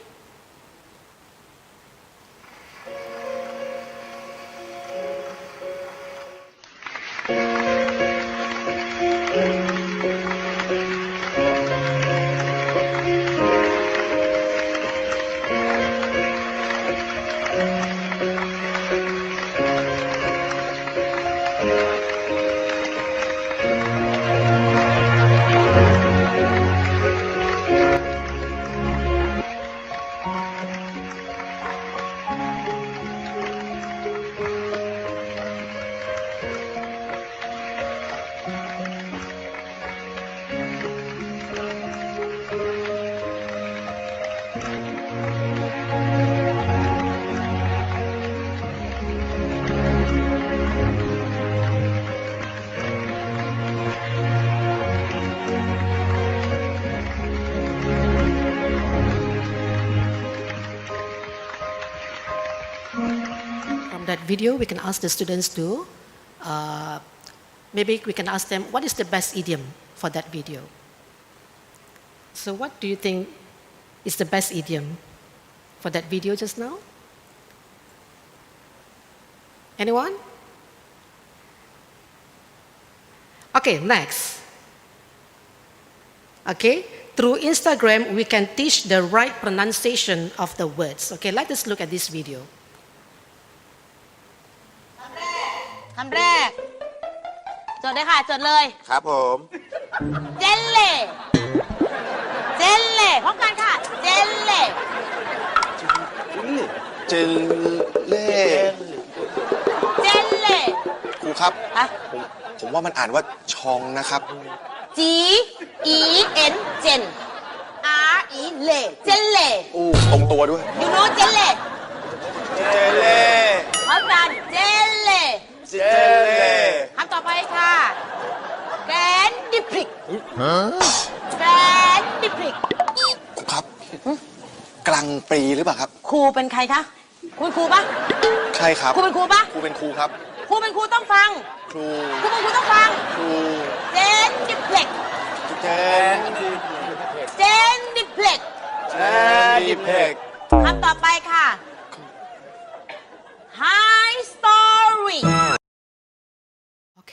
From that video, we can ask the students to, maybe we can ask them, what is the best idiom for that video? So what do you think is the best idiom for that video just now? Anyone? Okay, next. Okay, through Instagram, we can teach the right pronunciation of the words. Okay, let us look at this video. คำแรกจดเลยค่ะจดเลย ครับผม เจลเล่เจลเล่พร้อมกันค่ะเจลเล่ เจลเล่ เจลเล่ ครูครับ อะ ผมว่ามันอ่านว่าชองนะครับ จีอีเอ็นเจนอาร์อีเล่เจลเล่ อู้ตรงตัวด้วย ยูโนเจลเล่ เจลเล่ พร้อมกันเจลเล่ เจลเล่ คำต่อไปค่ะแกรนดิพริกแกรนดิพริก ครูครับ กลางปรีหรือเปล่าครับ ครูเป็นใครคะคุณครูปะ ใช่ครับ ครูเป็นครูปะ ครูเป็นครูครับ ครูเป็นครูต้องฟัง ครู ครูเป็นครูต้องฟัง ครู เจนดิพริก เจน เจนดิพริก เจนดิเพก คำต่อไปค่ะ High story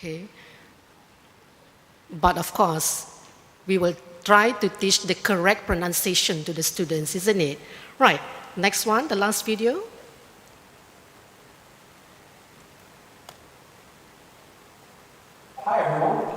Okay. But of course, we will try to teach the correct pronunciation to the students, isn't it? Right, next one, the last video.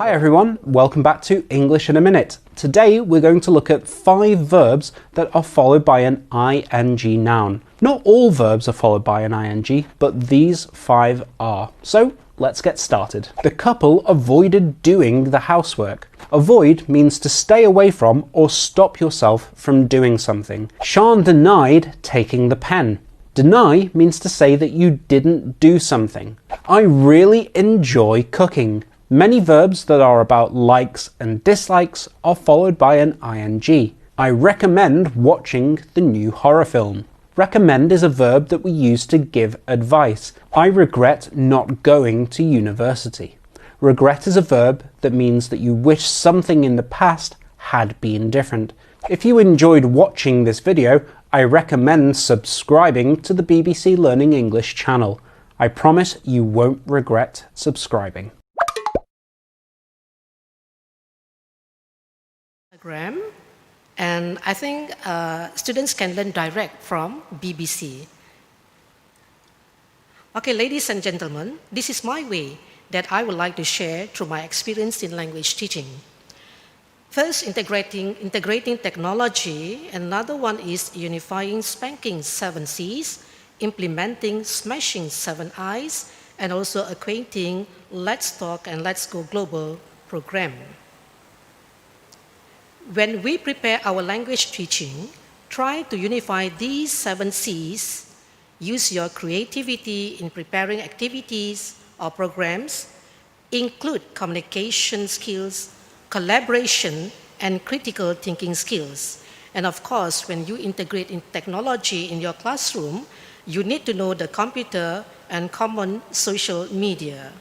Hi everyone, welcome back to English in a Minute. Today we're going to look at 5 verbs that are followed by an ing noun. Not all verbs are followed by an ing, but these 5 are. So let's get started. The couple avoided doing the housework. Avoid means to stay away from or stop yourself from doing something. Sean denied taking the pen. Deny means to say that you didn't do something. I really enjoy cooking. Many verbs that are about likes and dislikes are followed by an ing. I recommend watching the new horror film. Recommend is a verb that we use to give advice. I regret not going to university. Regret is a verb that means that you wish something in the past had been different. If you enjoyed watching this video, I recommend subscribing to the BBC Learning English channel. I promise you won't regret subscribing. And I think students can learn direct from BBC. Okay, ladies and gentlemen, this is my way that I would like to share through my experience in language teaching. First, integrating technology. Another one is unifying spanking 7 C's, implementing smashing 7 I's, and also acquainting Let's Talk and Let's Go Global program. When we prepare our language teaching, try to unify these 7 C's. Use your creativity in preparing activities or programs. Include communication skills, collaboration, and critical thinking skills. And of course, when you integrate in technology in your classroom, you need to know the computer and common social media.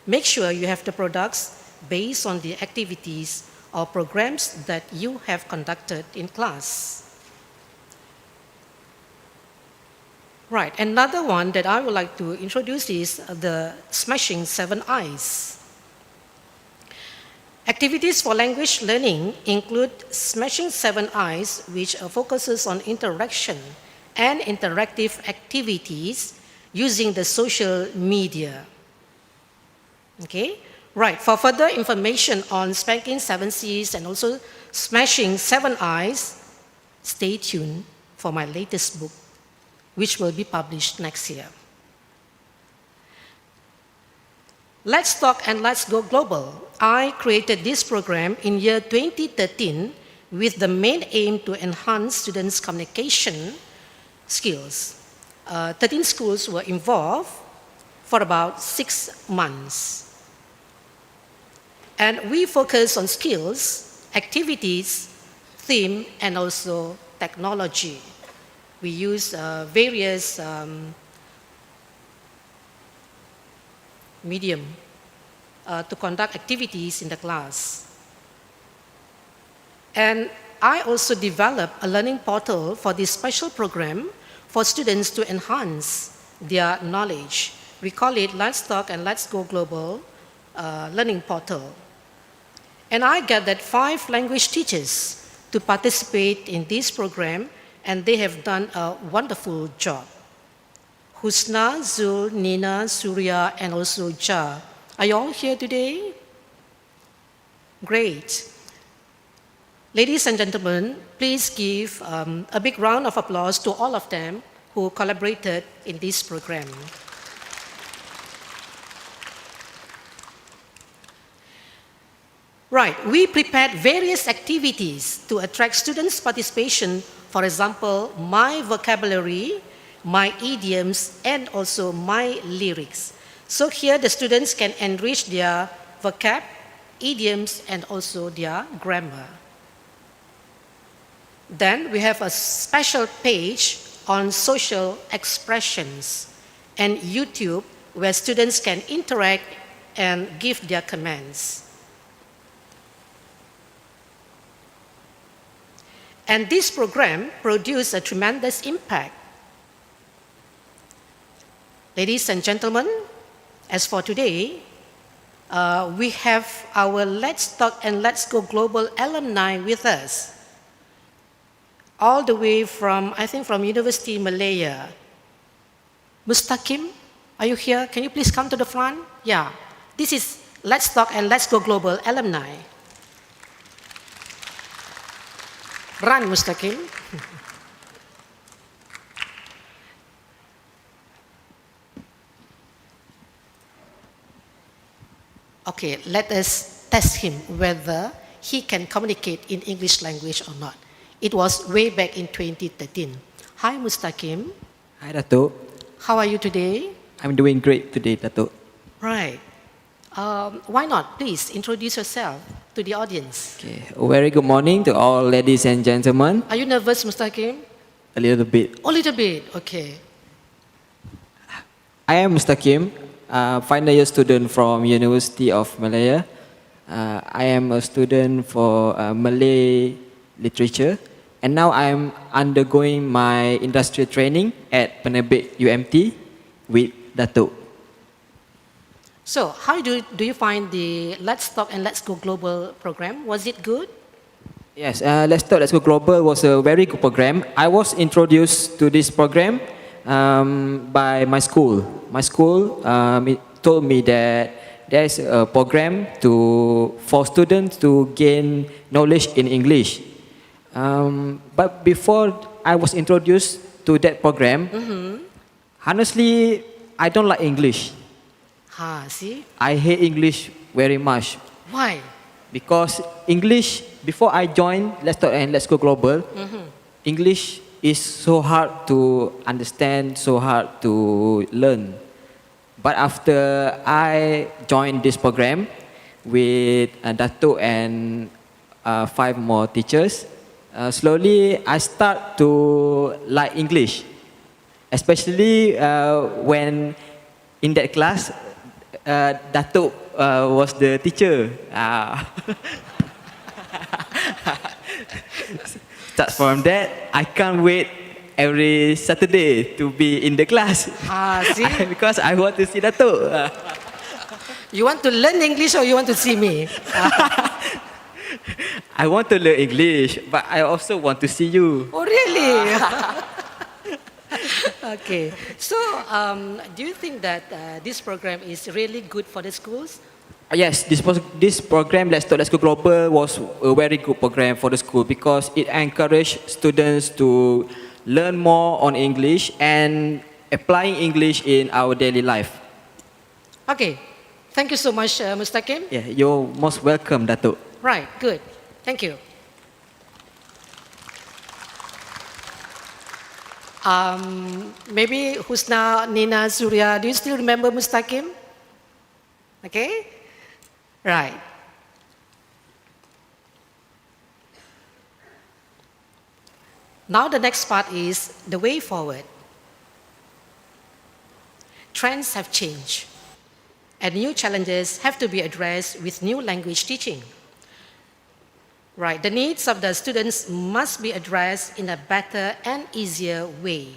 Make sure you have the products based on the activities or programs that you have conducted in class. Right, another one that I would like to introduce is the Smashing 7 Eyes. Activities for language learning include Smashing 7 Eyes, which focuses on interaction and interactive activities using the social media. Okay, right, for further information on Spanking 7 C's and also Smashing 7 Eyes, stay tuned for my latest book, which will be published next year. Let's Talk and Let's Go Global. I created this program in year 2013 with the main aim to enhance students' communication skills. 13 schools were involved for about 6 months. And we focus on skills, activities, theme, and also technology. We use various medium to conduct activities in the class. And I also developed a learning portal for this special program for students to enhance their knowledge. We call it Let's Talk and Let's Go Global Learning Portal. And I gathered 5 language teachers to participate in this program, and they have done a wonderful job. Husna, Zul, Nina, Surya, and also Ja. Are you all here today? Great. Ladies and gentlemen, please give a big round of applause to all of them who collaborated in this program. Right, we prepared various activities to attract students' participation. For example, my vocabulary, my idioms, and also my lyrics. So here the students can enrich their vocab, idioms, and also their grammar. Then we have a special page on social expressions and YouTube where students can interact and give their comments. And this program produced a tremendous impact. Ladies and gentlemen, as for today, we have our Let's Talk and Let's Go Global alumni with us. All the way from, I think from University Malaya. Mustaqim, are you here? Can you please come to the front? Yeah, this is Let's Talk and Let's Go Global alumni. Run, Mustaqim. Okay, let us test him whether he can communicate in English language or not. It was way back in 2013. Hi, Mustaqim. Hi, Dato. How are you today? I'm doing great today, Dato. Right. Why not? Please introduce yourself to the audience. Okay. A very good morning to all ladies and gentlemen. Are you nervous, Mustaqim? A little bit. A little bit, okay. I am Mustaqim, a final year student from University of Malaya. I am a student for Malay literature, and now I am undergoing my industrial training at Penerbit UMT with Dato. So, how do you find the Let's Talk and Let's Go Global program? Was it good? Yes, Let's Talk, Let's Go Global was a very good program. I was introduced to this program by my school. My school it told me that there is a program for students to gain knowledge in English. But before I was introduced to that program, honestly, I don't like English. See? I hate English very much. Why? Because English, before I joined Let's Talk and Let's Go Global, English is so hard to understand, so hard to learn. But after I joined this program with Dato and 5 more teachers, slowly I start to like English, especially when in that class, Dato was the teacher. Start from that, I can't wait every Saturday to be in the class. See? Because I want to see Dato. You want to learn English or you want to see me? I want to learn English, but I also want to see you. Oh, really? Okay. So, do you think that this program is really good for the schools? Yes, this program, Let's Go Global, was a very good program for the school because it encouraged students to learn more on English and applying English in our daily life. Okay. Thank you so much, Mustaqim. Yeah, you're most welcome, Dato. Right, good. Thank you. Maybe Husna, Nina, Surya, do you still remember Mustaqim? Okay? Right. Now the next part is the way forward. Trends have changed, and new challenges have to be addressed with new language teaching. Right, the needs of the students must be addressed in a better and easier way.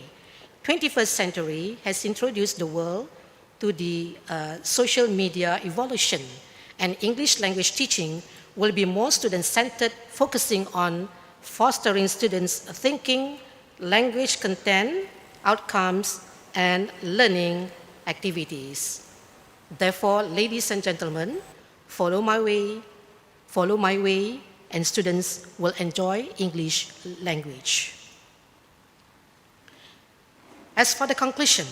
21st century has introduced the world to the social media evolution, and English language teaching will be more student-centered, focusing on fostering students' thinking, language content, outcomes, and learning activities. Therefore, ladies and gentlemen, follow my way, and students will enjoy English language. As for the conclusion,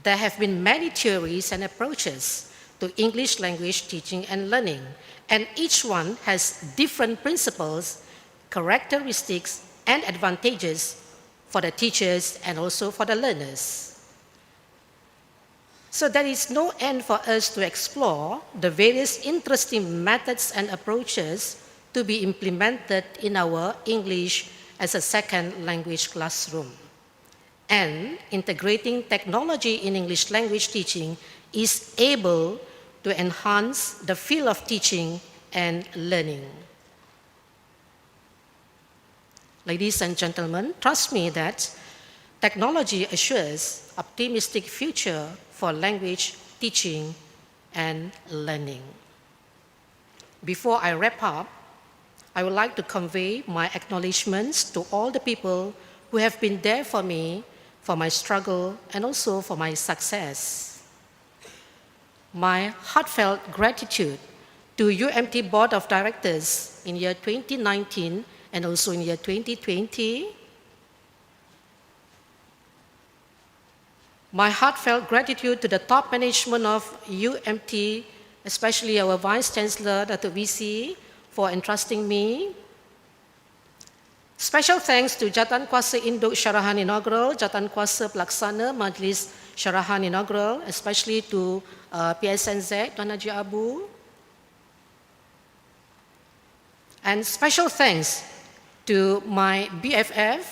there have been many theories and approaches to English language teaching and learning, and each one has different principles, characteristics, and advantages for the teachers and also for the learners. So there is no end for us to explore the various interesting methods and approaches to be implemented in our English as a second language classroom. And integrating technology in English language teaching is able to enhance the field of teaching and learning. Ladies and gentlemen, trust me that technology assures optimistic future for language teaching and learning. Before I wrap up, I would like to convey my acknowledgements to all the people who have been there for me, for my struggle, and also for my success. My heartfelt gratitude to UMT Board of Directors in year 2019 and also in year 2020. My heartfelt gratitude to the top management of UMT, especially our Vice Chancellor, Dato VC, for entrusting me. Special thanks to Jatan Kuasa Induk Syarahan Inaugural, Jatan Kuasa Pelaksana Majlis Syarahan Inaugural, especially to PSNZ, Tuan Haji Abu. And special thanks to my BFF,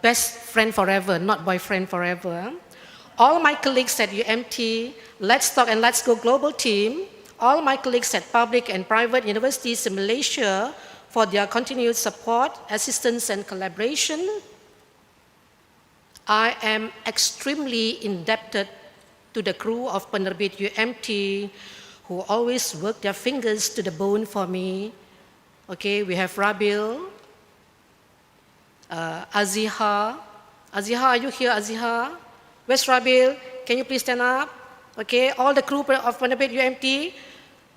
best friend forever, not boyfriend forever. All my colleagues at UMT, Let's Talk and Let's Go Global team, all my colleagues at public and private universities in Malaysia for their continued support, assistance, and collaboration. I am extremely indebted to the crew of Penerbit UMT who always work their fingers to the bone for me. Okay, we have Rabil, Aziha. Aziha, are you here, Aziha? Where's Rabil? Can you please stand up? Okay, all the crew of Penerbit UMT,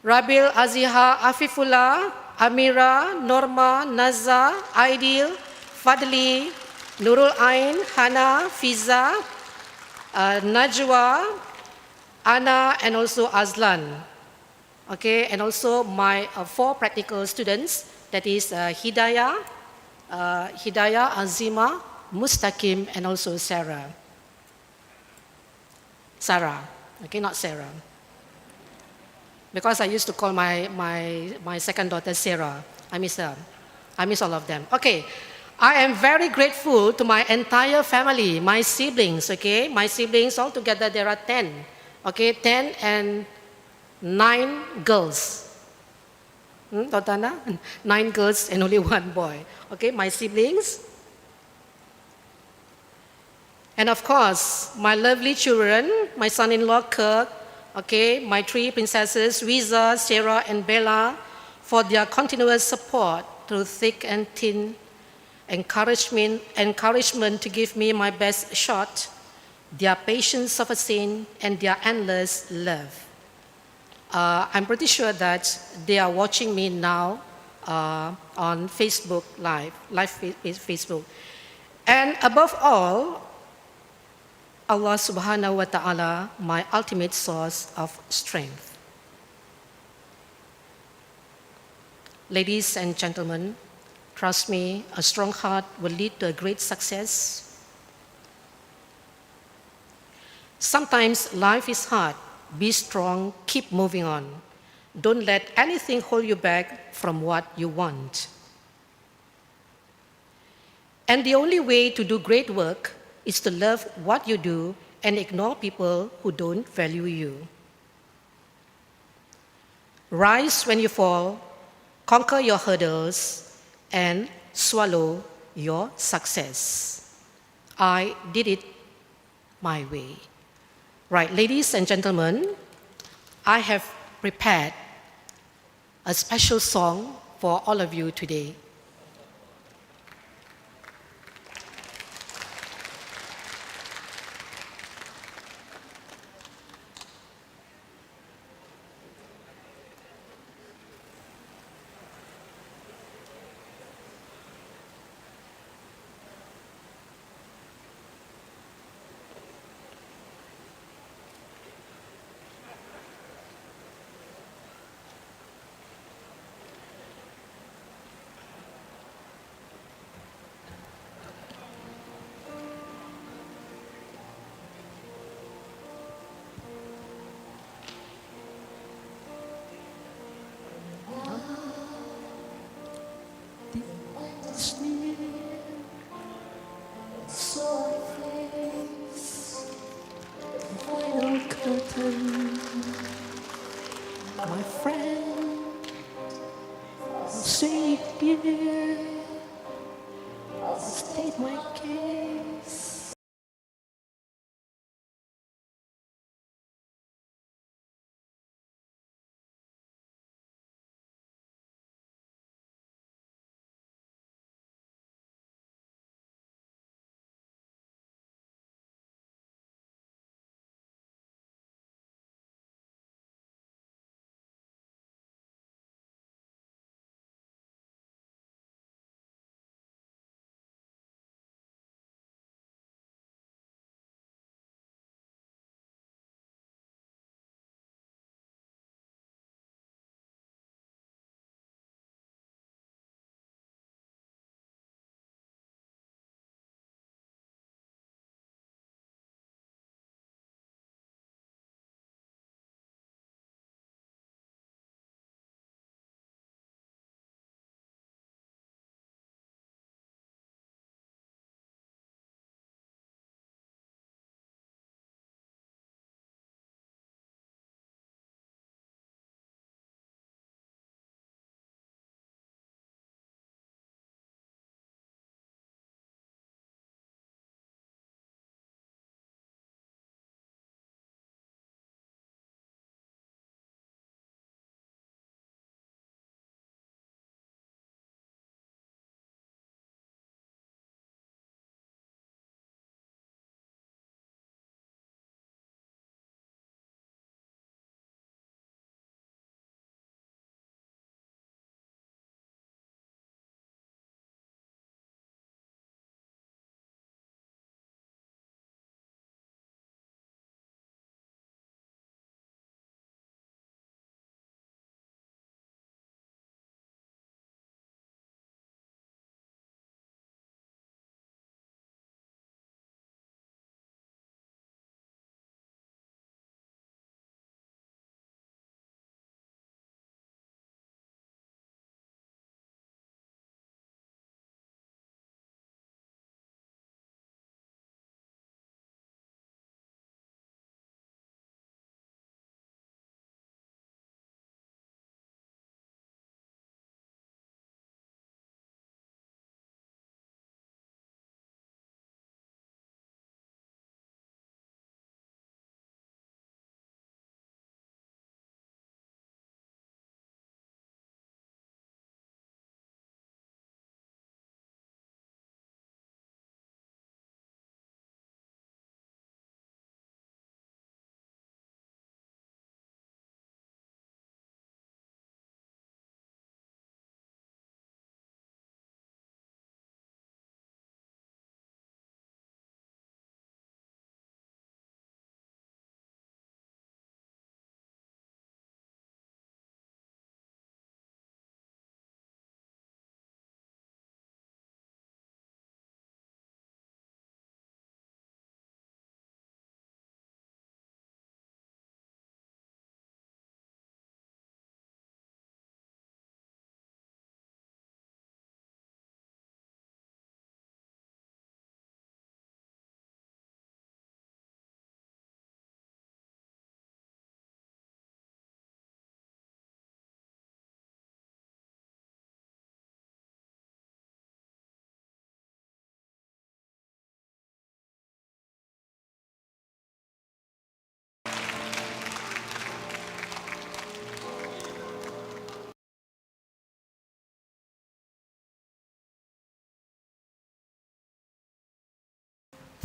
Rabil, Aziha, Afifullah, Amira, Norma, Naza, Aidil, Fadli, Nurul Ain, Hana, Fiza, Najwa, Ana, and also Azlan. Okay, and also my 4 practical students, that is Hidayah, Azima, Mustaqim, and also Sarah. Sarah, okay, not Sarah. because I used to call my second daughter Sarah. I miss her. I miss all of them. Okay, I am very grateful to my entire family, my siblings, okay? My siblings altogether, there are 10, okay? 10 and 9 girls. Totana? 9 girls and only 1 boy. Okay, my siblings. And of course, my lovely children, my son-in-law Kirk, okay, my 3 princesses, Riza, Sarah, and Bella, for their continuous support through thick and thin, encouragement to give me my best shot, their patience of a saint, and their endless love. I'm pretty sure that they are watching me now on Facebook live Facebook. And above all, Allah subhanahu wa ta'ala, my ultimate source of strength. Ladies and gentlemen, trust me, a strong heart will lead to a great success. Sometimes life is hard. Be strong, keep moving on. Don't let anything hold you back from what you want. And the only way to do great work is to love what you do and ignore people who don't value you. Rise when you fall, conquer your hurdles, and swallow your success. I did it my way. Right, ladies and gentlemen, I have prepared a special song for all of you today. My friend, say dear, state my case.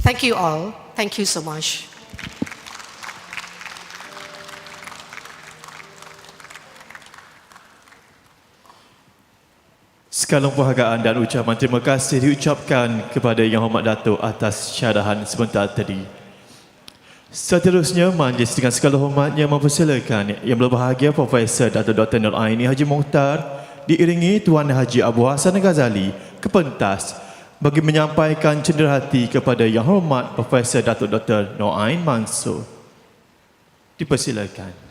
Thank you all. Thank you so much. Sekalung penghargaan dan ucapan terima kasih diucapkan kepada Yang Hormat Dato atas syarahan sebentar tadi. Seterusnya, majlis dengan segala hormatnya mempersilakan Yang Berbahagia Profesor Dato Dr. Noraien Haji Mohtar diiringi Tuan Haji Abu Hassan Ghazali ke pentas bagi menyampaikan cenderahati kepada Yang Hormat Profesor Dato Dr. Noraien Mansor. Dipersilakan.